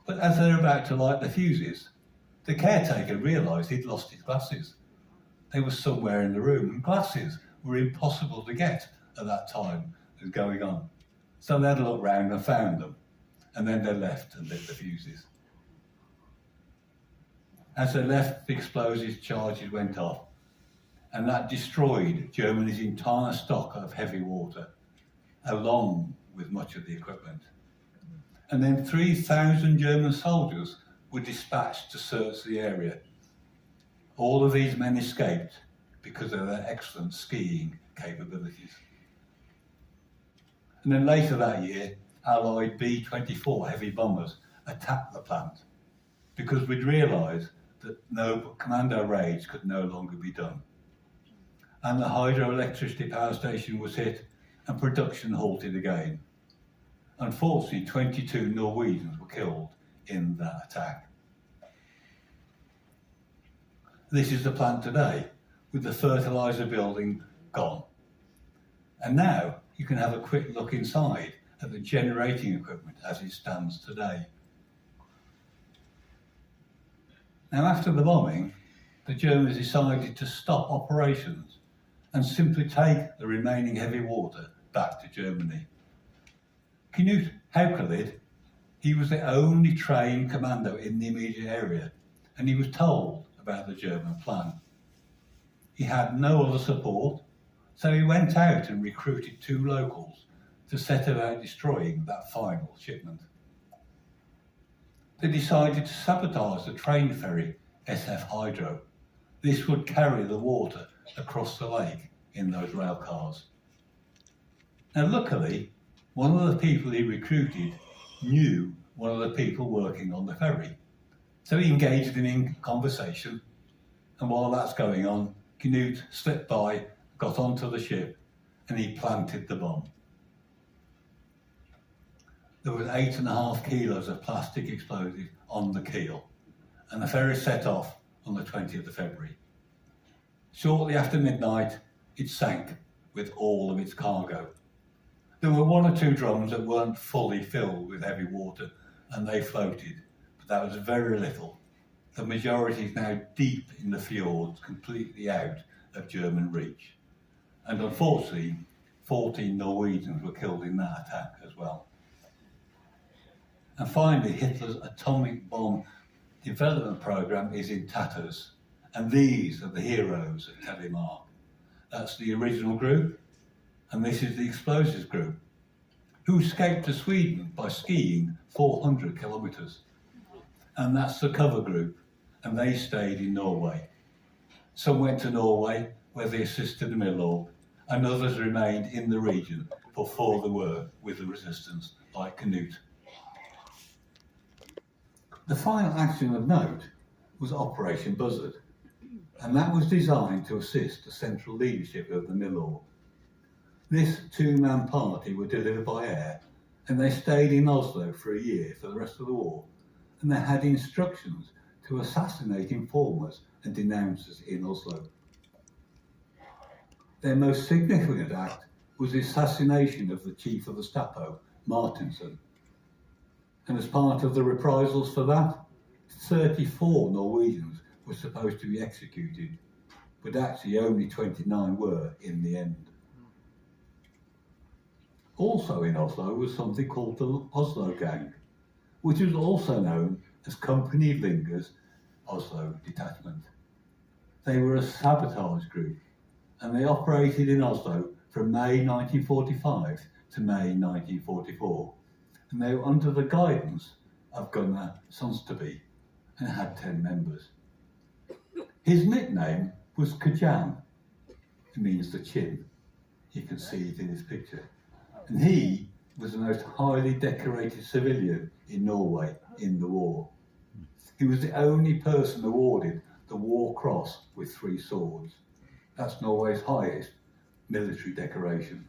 But as they were about to light the fuses, the caretaker realised he'd lost his glasses. They were somewhere in the room, and glasses were impossible to get at that time as going on. So they had a look round and found them, and then they left and lit the fuses. As they left, the explosives charges went off, and that destroyed Germany's entire stock of heavy water, along with much of the equipment. And then 3,000 German soldiers were dispatched to search the area. All of these men escaped because of their excellent skiing capabilities. And then later that year, Allied B-24 heavy bombers attacked the plant because we'd realised that no commando raids could no longer be done. And the hydroelectricity power station was hit and production halted again. Unfortunately, 22 Norwegians were killed in that attack. This is the plant today, with the fertiliser building gone. And now you can have a quick look inside at the generating equipment as it stands today. Now, after the bombing, the Germans decided to stop operations and simply take the remaining heavy water back to Germany. Knut Haukelid, he was the only trained commando in the immediate area, and he was told about the German plan. He had no other support, so he went out and recruited 2 locals to set about destroying that final shipment. They decided to sabotage the train ferry SF Hydro. This would carry the water across the lake in those rail cars. Now, luckily, one of the people he recruited knew one of the people working on the ferry. So he engaged in conversation, and while that's going on, Knut slipped by, got onto the ship, and he planted the bomb. There was 8.5 kilos of plastic explosive on the keel, and the ferry set off on the 20th of February. Shortly after midnight, it sank with all of its cargo. There were 1 or 2 drums that weren't fully filled with heavy water, and they floated, but that was very little. The majority is now deep in the fjords, completely out of German reach. And unfortunately, 14 Norwegians were killed in that attack as well. And finally, Hitler's atomic bomb development program is in tatters. And these are the heroes of Telemark. That's the original group, and this is the explosives group, who escaped to Sweden by skiing 400 kilometres. And that's the cover group, and they stayed in Norway. Some went to Norway, where they assisted the Milorg, and others remained in the region for further work with the resistance, like Knut. The final action of note was Operation Buzzard, and that was designed to assist the central leadership of the Milorg. This two-man party were delivered by air, and they stayed in Oslo for a year for the rest of the war, and they had instructions to assassinate informers and denouncers in Oslo. Their most significant act was the assassination of the chief of the Stapo, Martinsen. And as part of the reprisals for that, 34 Norwegians were supposed to be executed, but actually only 29 were in the end. Also in Oslo was something called the Oslo Gang, which was also known as Company Vinger's Oslo Detachment. They were a sabotage group, and they operated in Oslo from May 1945 to May 1944, and they were under the guidance of Gunnar Sonsteby and had 10 members. His nickname was Kajan. It means the chin. You can see it in his picture. And he was the most highly decorated civilian in Norway in the war. He was the only person awarded the War Cross with 3 swords. That's Norway's highest military decoration.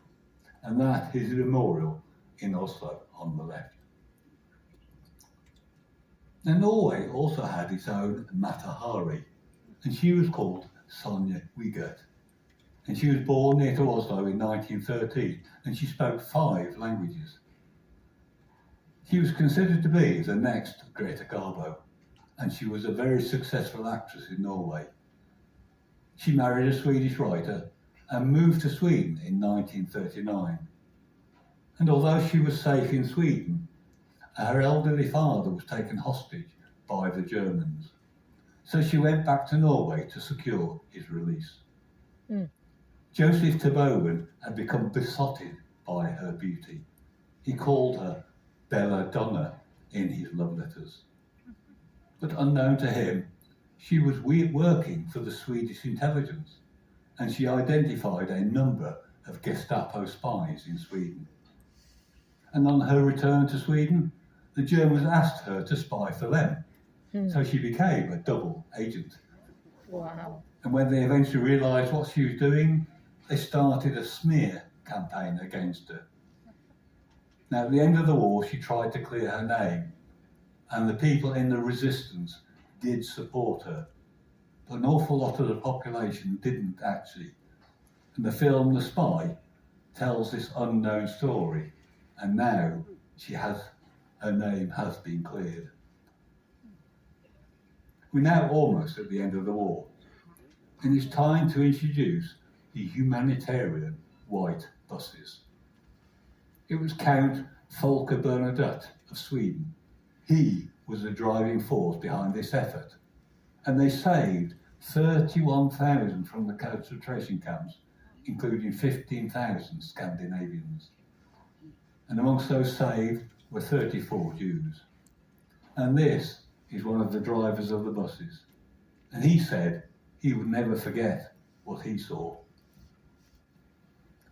And that is a memorial in Oslo on the left. Now, Norway also had its own Mata Hari, and she was called Sonja Wigert. And she was born near to Oslo in 1913, and she spoke 5 languages. She was considered to be the next Greta Garbo, and she was a very successful actress in Norway. She married a Swedish writer and moved to Sweden in 1939. And although she was safe in Sweden, her elderly father was taken hostage by the Germans. So she went back to Norway to secure his release. Joseph Terboven had become besotted by her beauty. He called her Bella Donna in his love letters. But unknown to him, she was working for the Swedish intelligence, and she identified a number of Gestapo spies in Sweden. And on her return to Sweden, the Germans asked her to spy for them. So she became a double agent. Wow. And when they eventually realised what she was doing, they started a smear campaign against her. Now, at the end of the war, she tried to clear her name, and the people in the resistance did support her. But an awful lot of the population didn't actually. And the film The Spy tells this unknown story, and now her name has been cleared. We're now almost at the end of the war, and it's time to introduce the humanitarian white buses. It was Count Folke Bernadotte of Sweden. He was the driving force behind this effort, and they saved 31,000 from the concentration camps, including 15,000 Scandinavians. And amongst those saved were 34 Jews. And this is one of the drivers of the buses. And he said he would never forget what he saw.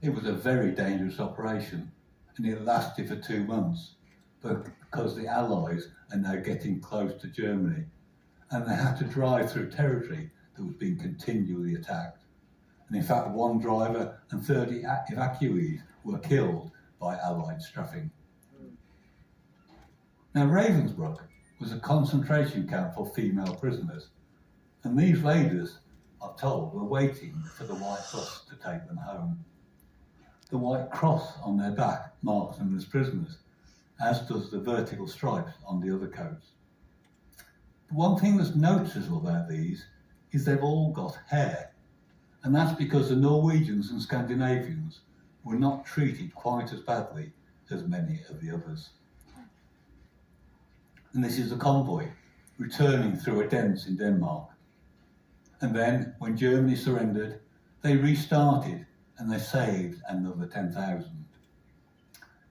It was a very dangerous operation, and it lasted for 2 months, because the Allies are now getting close to Germany, and they had to drive through territory that was being continually attacked. And in fact, 1 driver and 30 evacuees were killed by Allied strafing. Now, Ravensbrück was a concentration camp for female prisoners, and these ladies, are told, were waiting for the white bus to take them home. The white cross on their back marks them as prisoners, as does the vertical stripes on the other coats. But one thing that's noticeable about these is they've all got hair, and that's because the Norwegians and Scandinavians were not treated quite as badly as many of the others. And this is the convoy returning through a dents in Denmark. And then, when Germany surrendered, they restarted and they saved another 10,000.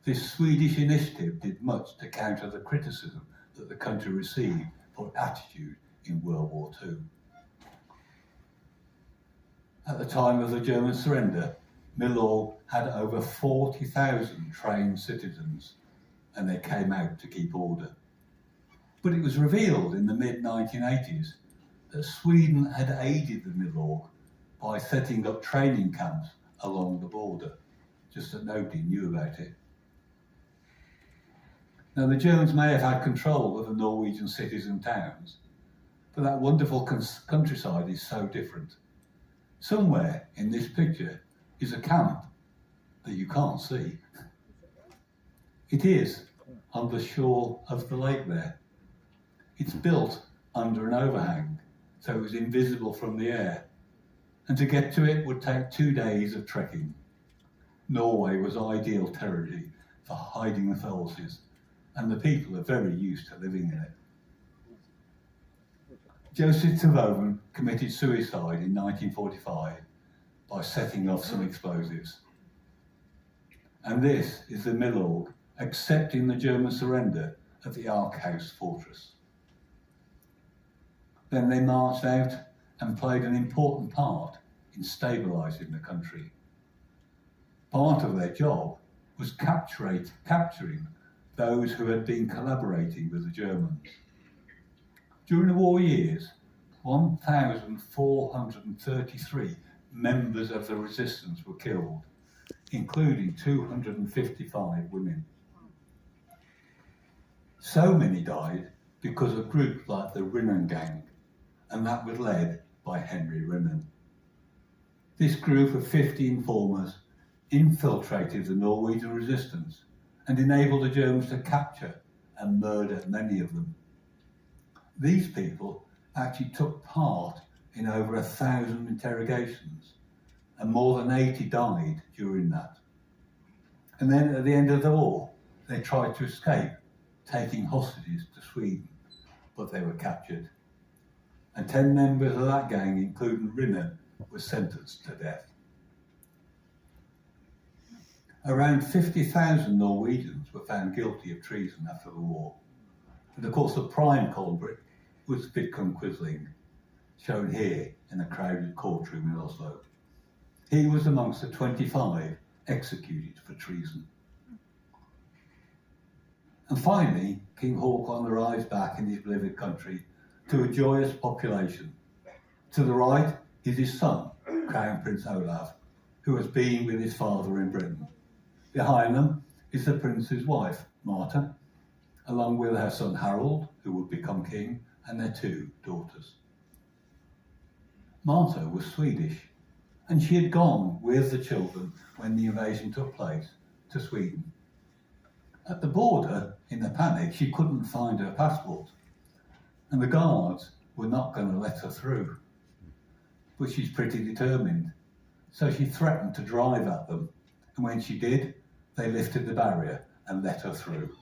This Swedish initiative did much to counter the criticism that the country received for its attitude in World War II. At the time of the German surrender, Milorg had over 40,000 trained citizens, and they came out to keep order. But it was revealed in the mid-1980s that Sweden had aided the Milorg by setting up training camps along the border, just that nobody knew about it. Now, the Germans may have had control of the Norwegian cities and towns, but that wonderful countryside is so different. Somewhere in this picture is a camp that you can't see. It is on the shore of the lake there. It's built under an overhang, so it was invisible from the air. And to get to it would take 2 days of trekking. Norway was ideal territory for hiding the forces, and the people are very used to living in it. Joseph Trodheim committed suicide in 1945 by setting off some explosives. And this is the Milorg accepting the German surrender at the Arkhouse fortress. Then they marched out and played an important part in stabilising the country. Part of their job was capturing those who had been collaborating with the Germans. During the war years, 1,433 members of the resistance were killed, including 255 women. So many died because of groups like the Rinnen gang, and that was led by Henry Rinnen. This group of 50 informers infiltrated the Norwegian resistance and enabled the Germans to capture and murder many of them. These people actually took part in over 1,000 interrogations, and more than 80 died during that. And then at the end of the war, they tried to escape, taking hostages to Sweden, but they were captured. And 10 members of that gang, including Rinnen, were sentenced to death. Around 50,000 Norwegians were found guilty of treason after the war. And of course, the prime culprit was Vidkun Quisling, shown here in a crowded courtroom in Oslo. He was amongst the 25 executed for treason. And finally, King Haakon arrives back in his beloved country to a joyous population. To the right is his son, Crown Prince Olaf, who has been with his father in Britain. Behind them is the prince's wife, Martha, along with her son Harold, who would become king, and their 2 daughters. Martha was Swedish, and she had gone with the children when the invasion took place to Sweden. At the border, in a panic, she couldn't find her passport, and the guards were not going to let her through. But she's pretty determined, so she threatened to drive at them, and when she did, they lifted the barrier and let her through.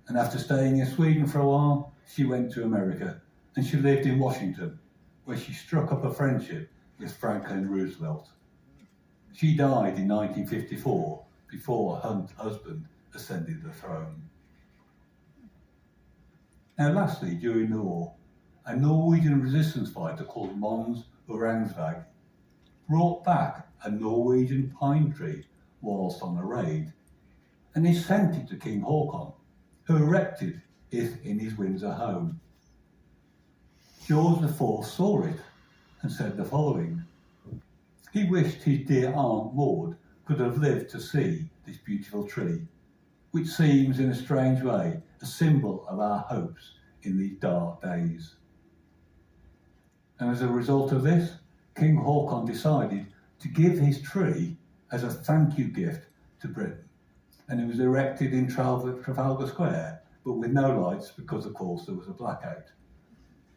And after staying in Sweden for a while, she went to America, and she lived in Washington, where she struck up a friendship with Franklin Roosevelt. She died in 1954 before her husband ascended the throne. Now lastly, during the war, a Norwegian resistance fighter called Mons Orangsvag brought back a Norwegian pine tree whilst on a raid, and he sent it to King Haakon, who erected it in his Windsor home. George IV saw it and said the following: he wished his dear Aunt Maud could have lived to see this beautiful tree, which seems in a strange way a symbol of our hopes in these dark days. And as a result of this, King Haakon decided to give his tree as a thank you gift to Britain, and it was erected in Trafalgar Square, but with no lights because of course there was a blackout.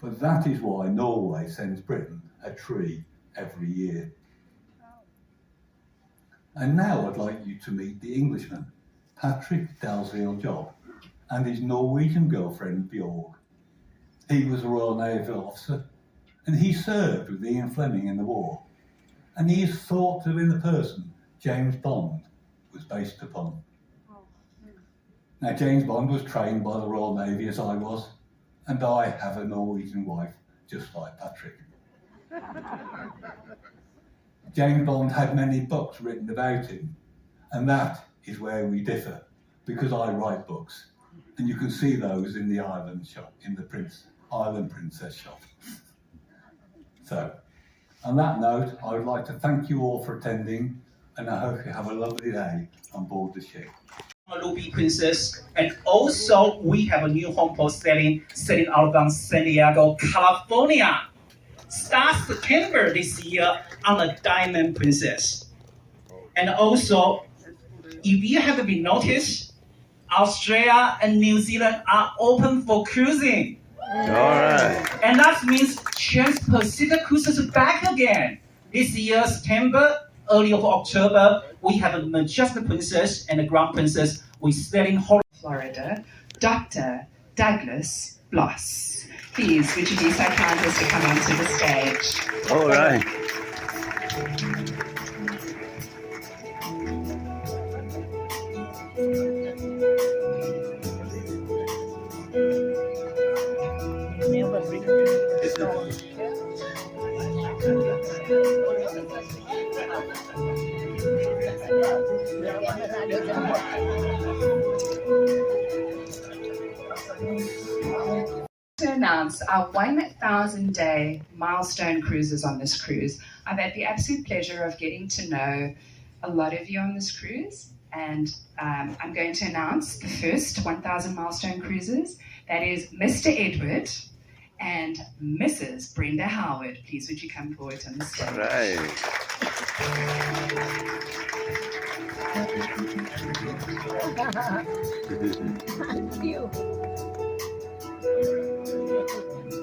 But that is why Norway sends Britain a tree every year. And now I'd like you to meet the Englishman, Patrick Dalziel Job, and his Norwegian girlfriend Bjorg. He was a Royal Navy officer, and he served with Ian Fleming in the war. And he is thought to have been the person James Bond was based upon. Now, James Bond was trained by the Royal Navy as I was, and I have a Norwegian wife, just like Patrick. James Bond had many books written about him, and that is where we differ, because I write books, and you can see those in the island shop, in the Island Princess shop. So, on that note, I would like to thank you all for attending, and I hope you have a lovely day on board the ship. Ruby Princess, and also we have a new home for selling out from San Diego, California. Starts September this year on the Diamond Princess. And also, if you have been noticed, Australia and New Zealand are open for cruising. All right. And that means Trans-Pacific cruises are back again. This year, September, early of October, we have a Majestic Princess and a Grand Princess. We're selling Florida, Dr. Douglas Bloss. Please, would you be so kind as to come onto the stage? All right. Never bring the stone. To announce our 1,000-day milestone cruises on this cruise. I've had the absolute pleasure of getting to know a lot of you on this cruise, and I'm going to announce the first 1,000 milestone cruises. That is Mr. Edward and Mrs. Brenda Howard. Please would you come forward on the stage? All right. Thank you.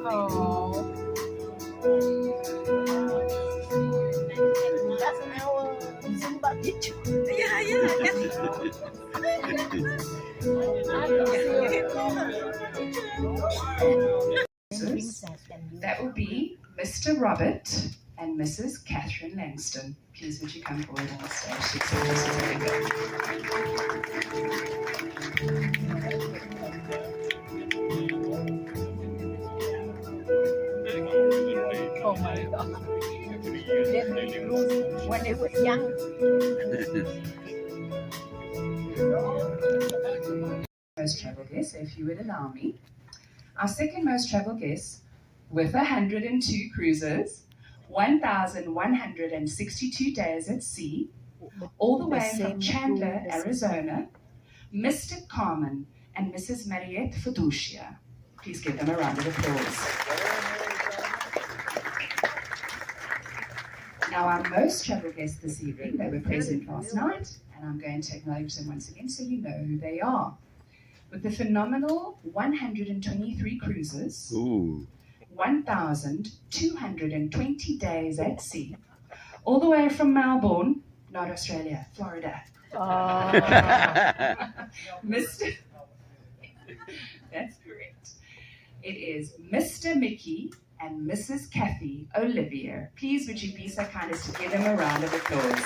Oh. That's our Zumba teacher. That will be Mr. Robert and Mrs. Catherine Langston. Please would you come forward on the stage? Oh my God. When they were young. Most travel guest, if you would allow me. Our second most travel guest, with 102 cruises, 1,162 days at sea, all the way from Chandler, Arizona, Mr. Carmen and Mrs. Mariette Fiducia. Please give them a round of applause. Now, our most travel guests this evening, they were present last night, and I'm going to acknowledge them once again so you know who they are. With the phenomenal 123 cruises, 1,220 days at sea, all the way from Melbourne, not Australia, Florida. Mr. That's correct. It is Mr. Mickey and Mrs. Kathy Olivier. Please would you be so kind as to give them a round of applause.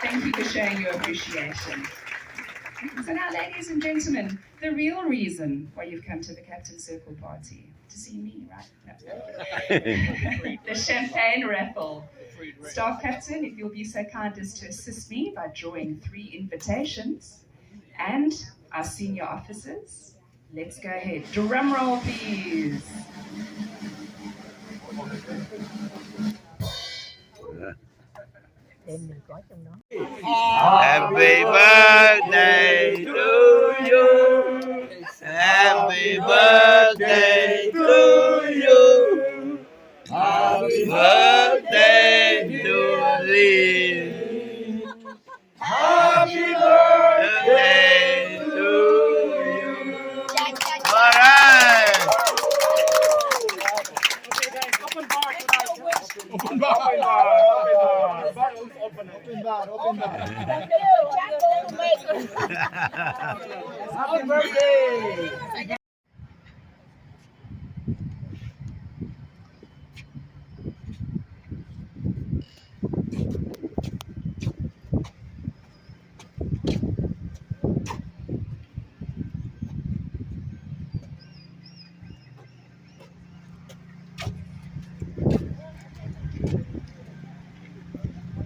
Thank you for showing your appreciation. So now, ladies and gentlemen, the real reason why you've come to the Captain's Circle party, to see me, right? No. The champagne raffle. Staff Captain, if you'll be so kind as to assist me by drawing 3 invitations, and our senior officers, let's go ahead. Drum roll, please. Happy birthday to you. Happy birthday to you. Happy birthday to Lee. Happy birthday to you. All right. Open bar. Happy birthday!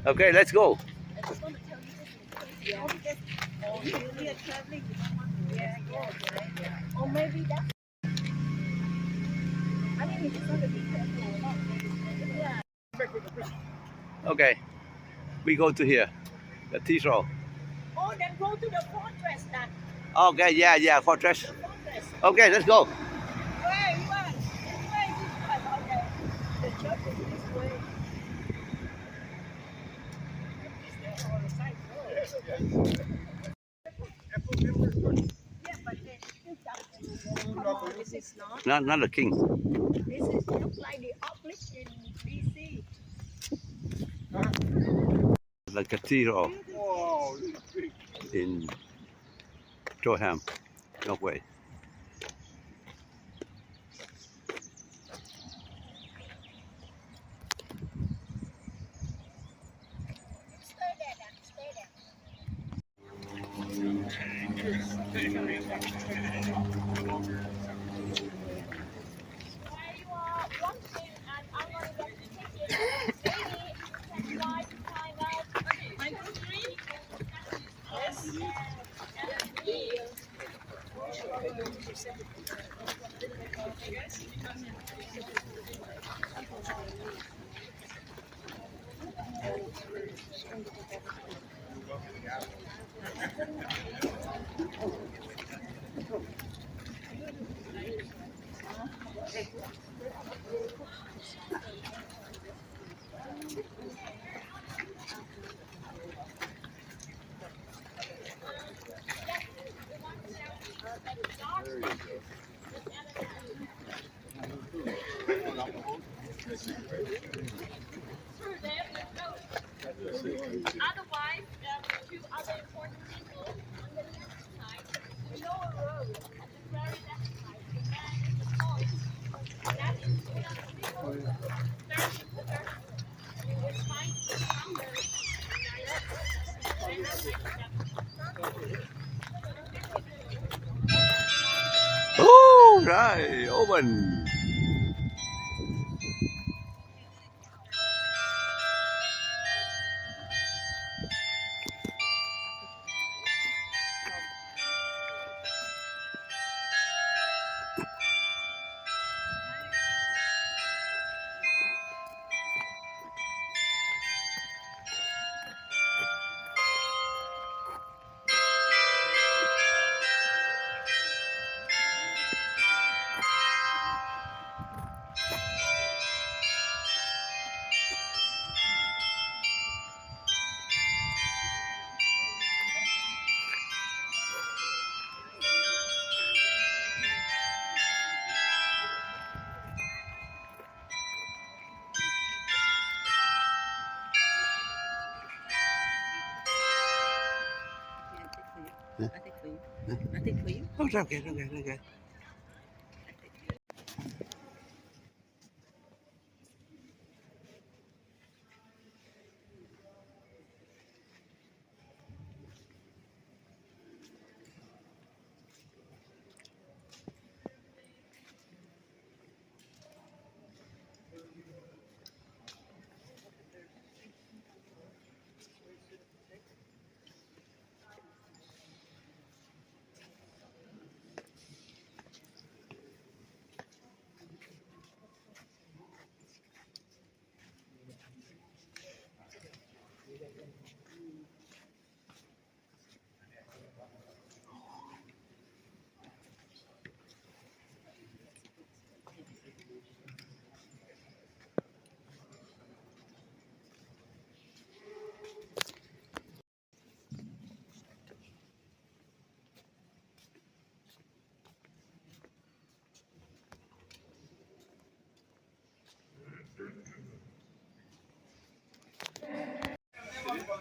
Okay, let's go. Or maybe that's. I mean, it's going to be careful. Yeah. Okay, we go to here, the tea row. Oh, then go to the fortress then. Okay, yeah, fortress. The fortress. Okay, let's go. Where you want? This way, okay. The church is this way. Yeah, but they still come on, this is not. Not the king. This is just like the obelisk in BC. The cathedral in Trodheim, Norway. Stay there then, stay there. Where you are watching and I'm going to get the ticket. Maybe you can try to find out. My three? Yes. Otherwise, two other important people on the left side, the lower row, at the very left side, and the point. That is one of the people very important. We find the founders Oh, right, open. Oh, okay.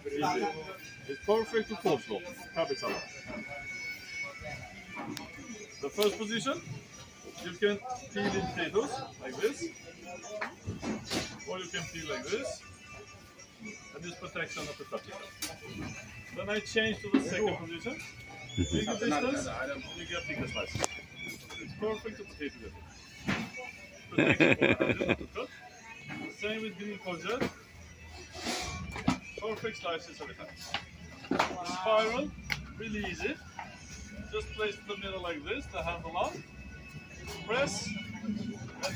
Easy. It's perfect to coleslaw. Cabbage salad. The first position, you can peel in potatoes like this, or you can peel like this, and this protection of the potato. Then I change to the second position. Bigger distance, you get bigger slices. It's perfect to potato with. Protection for the handle, not to cut. Same with green courgette. Perfect slices every time. The spiral, really easy. Just place in the middle like this, the handle on. Press and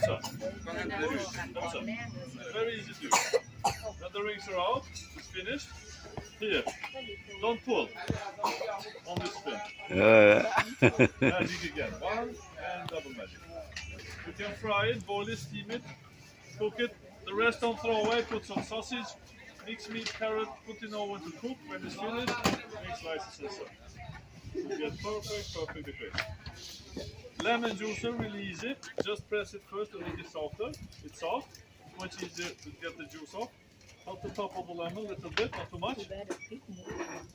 turn. That's it. Very easy to do. When the rings are out, it's finished. Here, don't pull. Only spin. Magic again. One and double magic. You can fry it, boil it, steam it, cook it. The rest don't throw away. Put some sausage, mix meat, carrot, put in oven to cook. When it's finished, make slices and serve. You get perfect equation. Lemon juicer, really easy. Just press it first to make it softer. It's soft. Much easier to get the juice off. Out the top of the lemon, a little bit, not too much.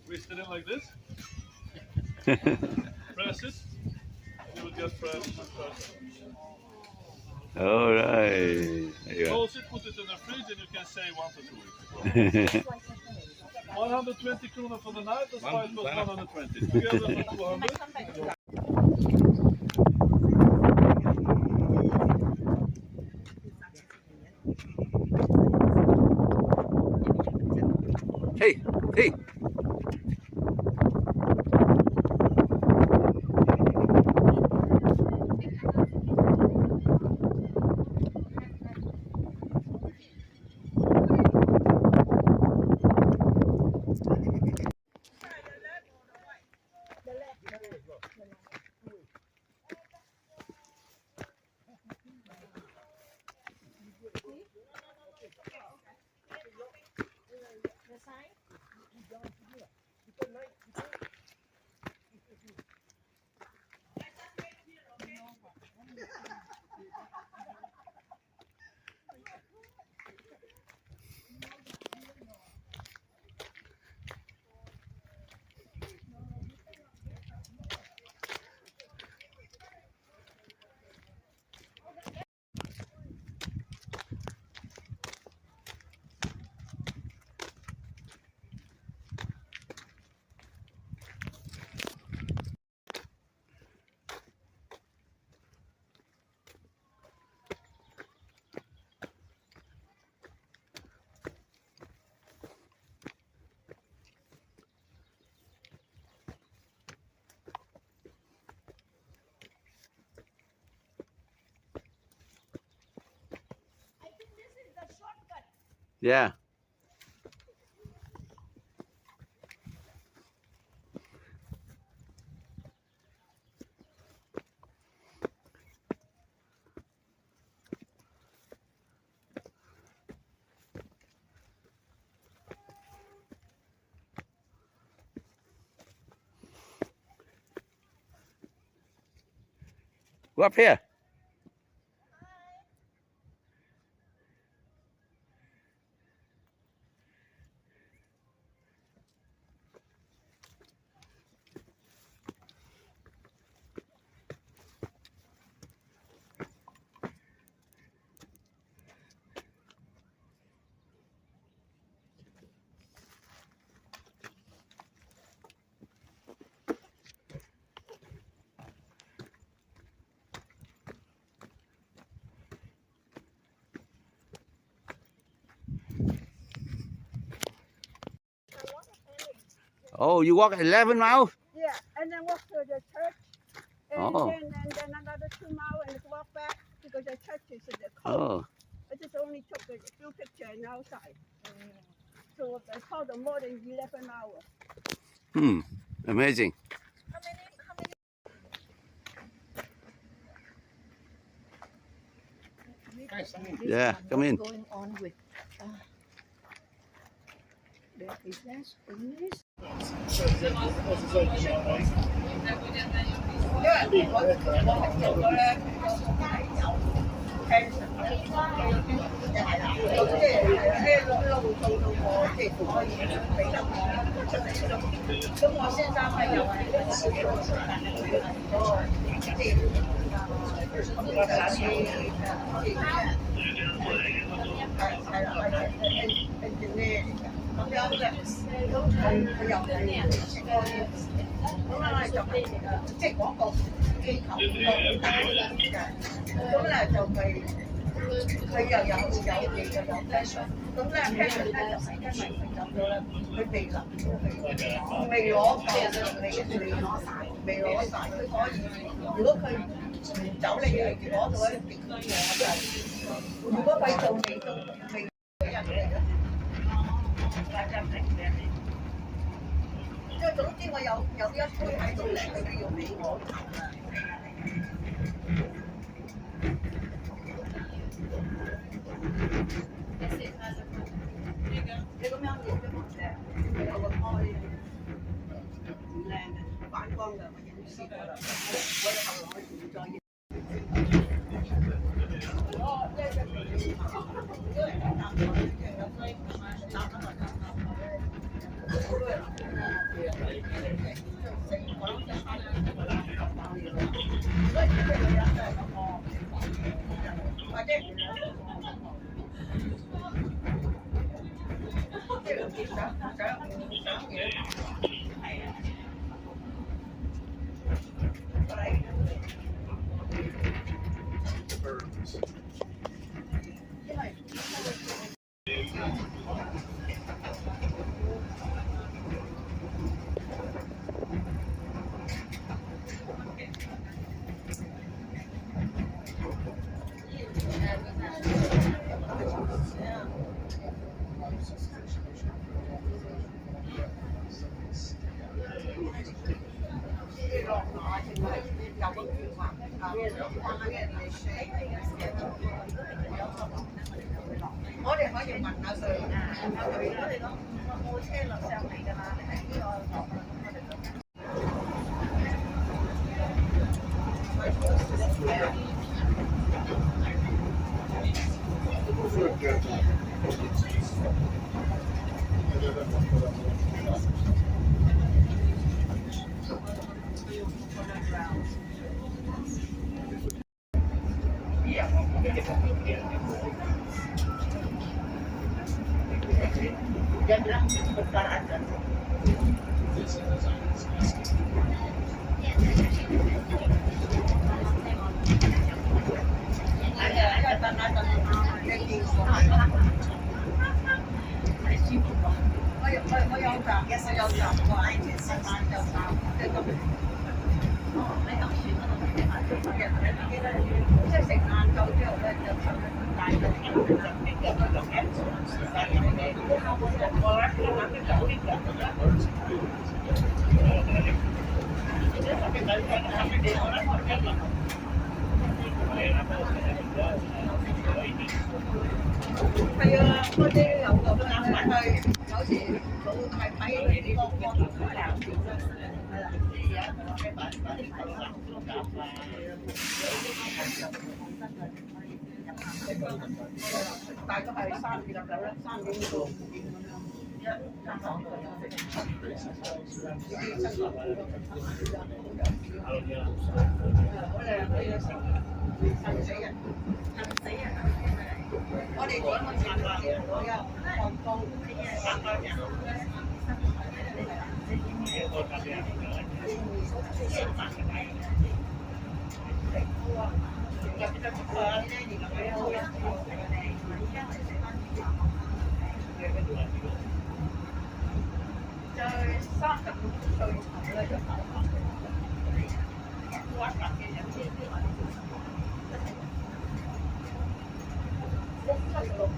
Twist it in like this. Press it. You will get fresh. All right. Yeah. Close it, put it in the fridge, and you can say 1 to 2 weeks. 120 kroner for the night, the spice was 120. Together for 200. Hey, hey. Yeah. Go up here. Oh, you walk 11 miles? Yeah, and then walk to the church, and then another 2 miles, and walk back because the church is in the coast. Oh. I just only took a few pictures outside. So I called them more than 11 hours. Amazing. Yeah, come in. Going on with the business English. 會做到我即係可以俾得我出嚟咯。咁我先生咧又係一個小嘅時間咧，佢係嗰個即係engineer 咁樣嘅，咁佢又係咁咧就即係嗰個機構咁咧就係。佢又有嘢嘅有 passion， 咁咧 passion 咧就係因為佢走咗咧，佢未能未攞夠，未攞晒，佢可以如果佢唔走你係攞到一啲嘢，如果佢做未到未俾人哋咧，大家明嘅。即係總之我有一杯喺度咧，佢都要俾我行啦。你咁樣影咗冇啫？有個開唔靚嘅，反光嘅，我影試過啦。我哋後來唔再影。我哋可以問下佢，問下佢，如果你講我冇車落上嚟㗎嘛，你係呢個落去，我哋就。係啊，嗰啲有個攬埋去，有時老太睇嗰啲光光頭係啦，係啦，大概係3點9啦，3點到5點咁樣。我哋點個茶飯我有放工，就35歲頭咧就頭髮，刮白嘅人先至係76。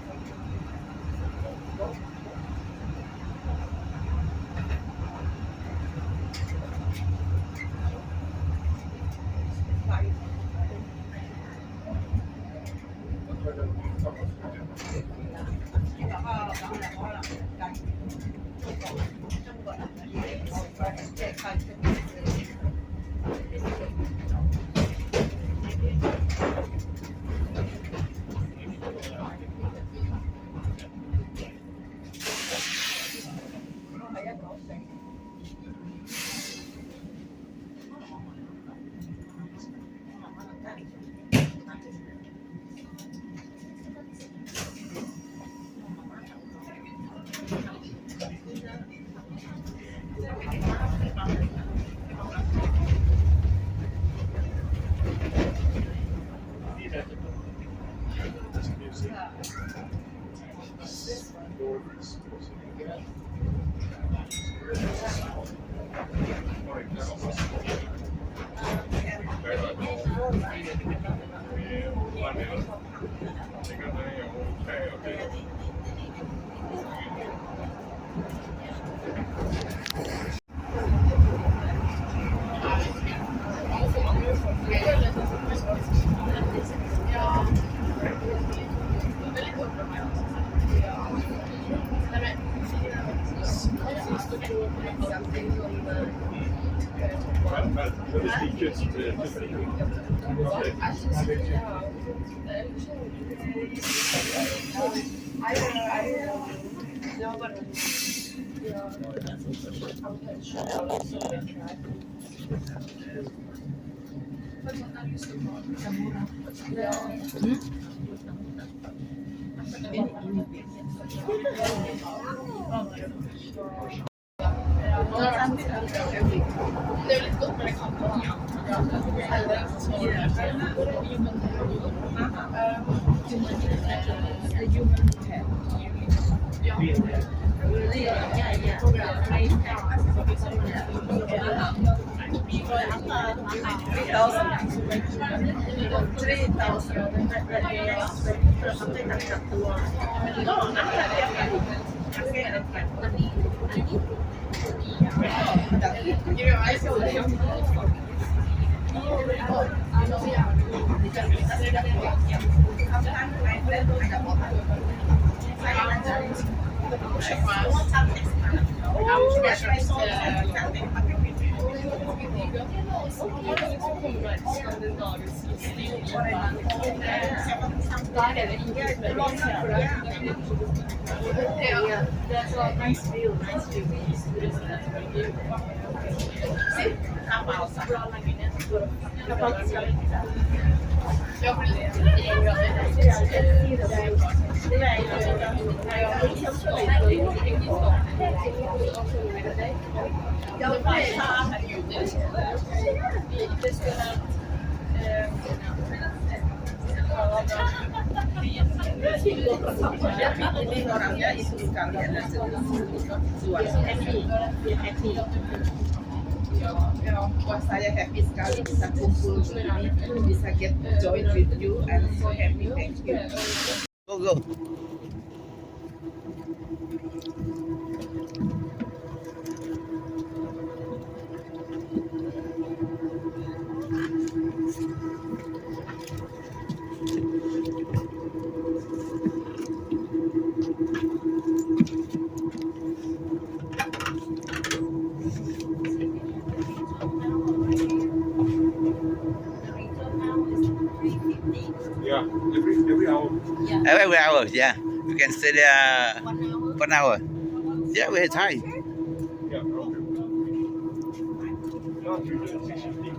Saya happy sekali bisa kumpul begini, bisa get join with you, and so happy, thank you. Go, go. Yeah, every hour. Every hour, yeah. We can stay there 1 hour. Yeah, we have time. Yeah, okay. Not you, 6:15.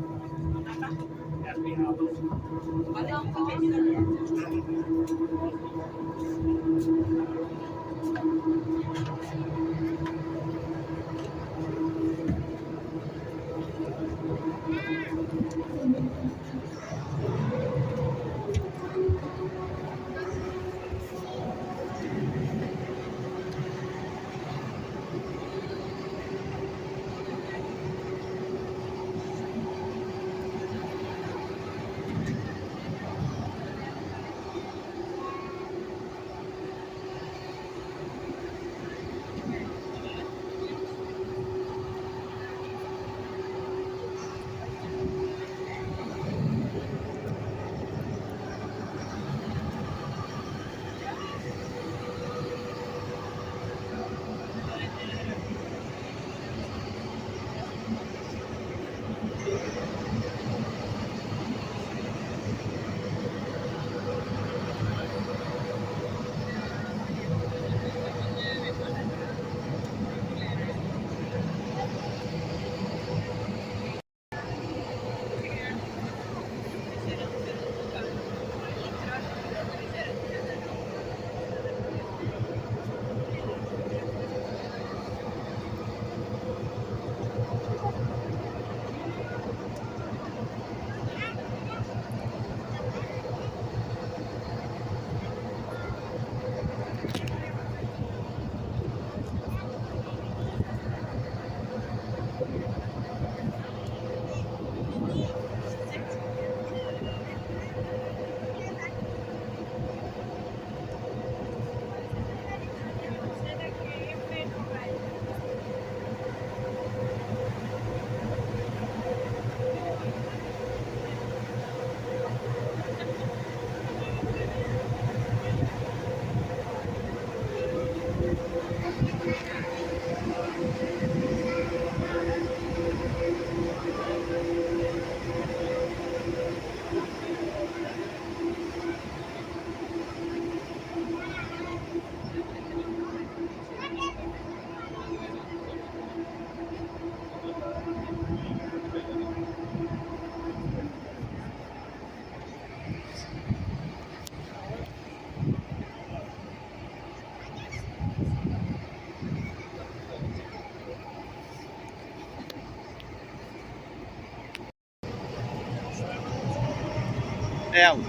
Em.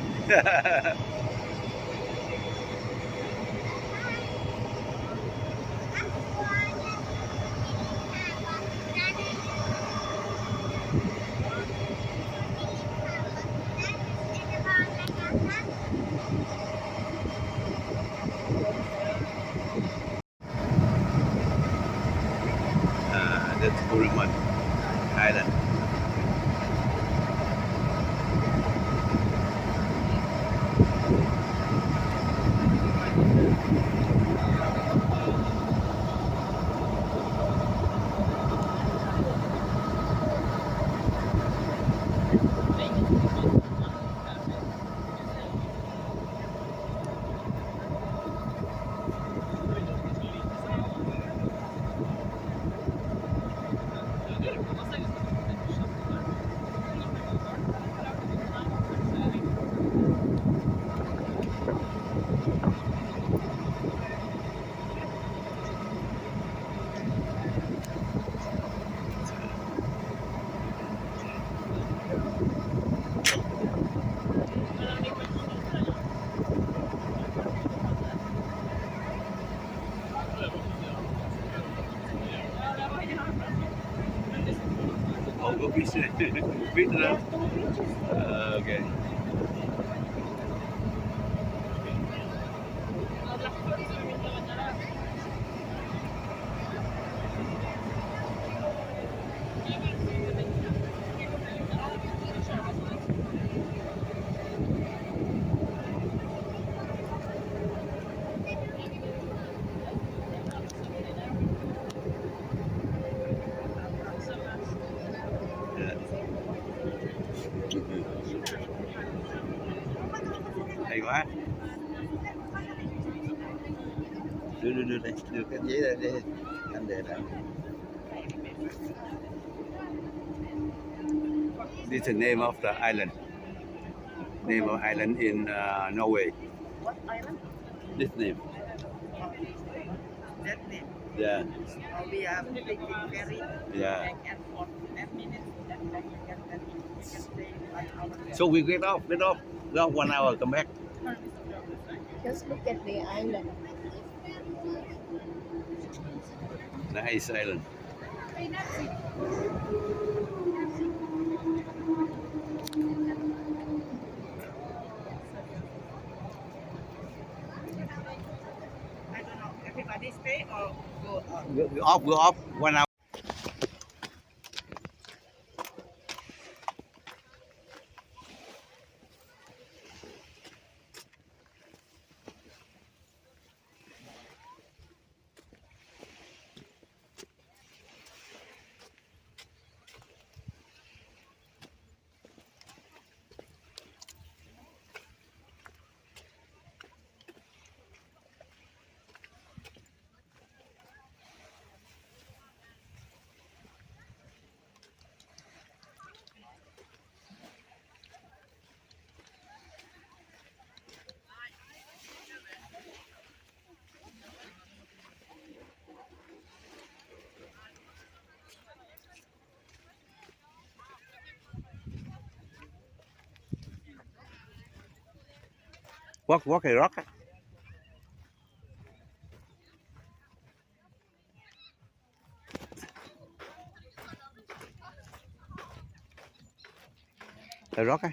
That's Trodheim Island. Oh, go beach. Beach now. Okay. Hay quá. Đưa đây, đưa cái giấy ra đây. Anh để lại. This is the name of the island. Name of island in Norway. What island? This name. That name. Yeah. We are taking ferry Yeah. back and forth 10 minutes and back again. Then we can stay 1 hour there. So we get off. Go 1 hour, come back. Just look at the island. Nice island. I don't know. Everybody stay or go out? Go off 1 hour. Walk a rock. A rock.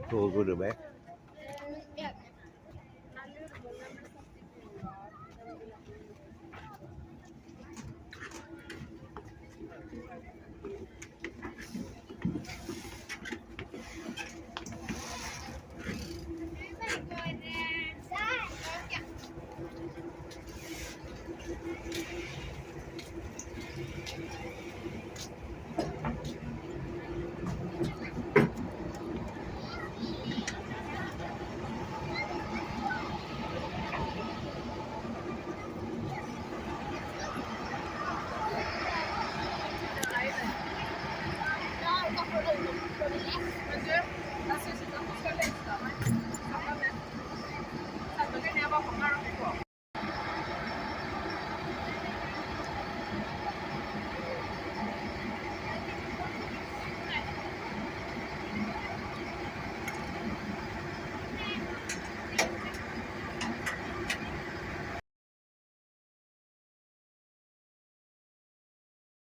Go to the back. Ja, da får du. Men du, jeg synes ikke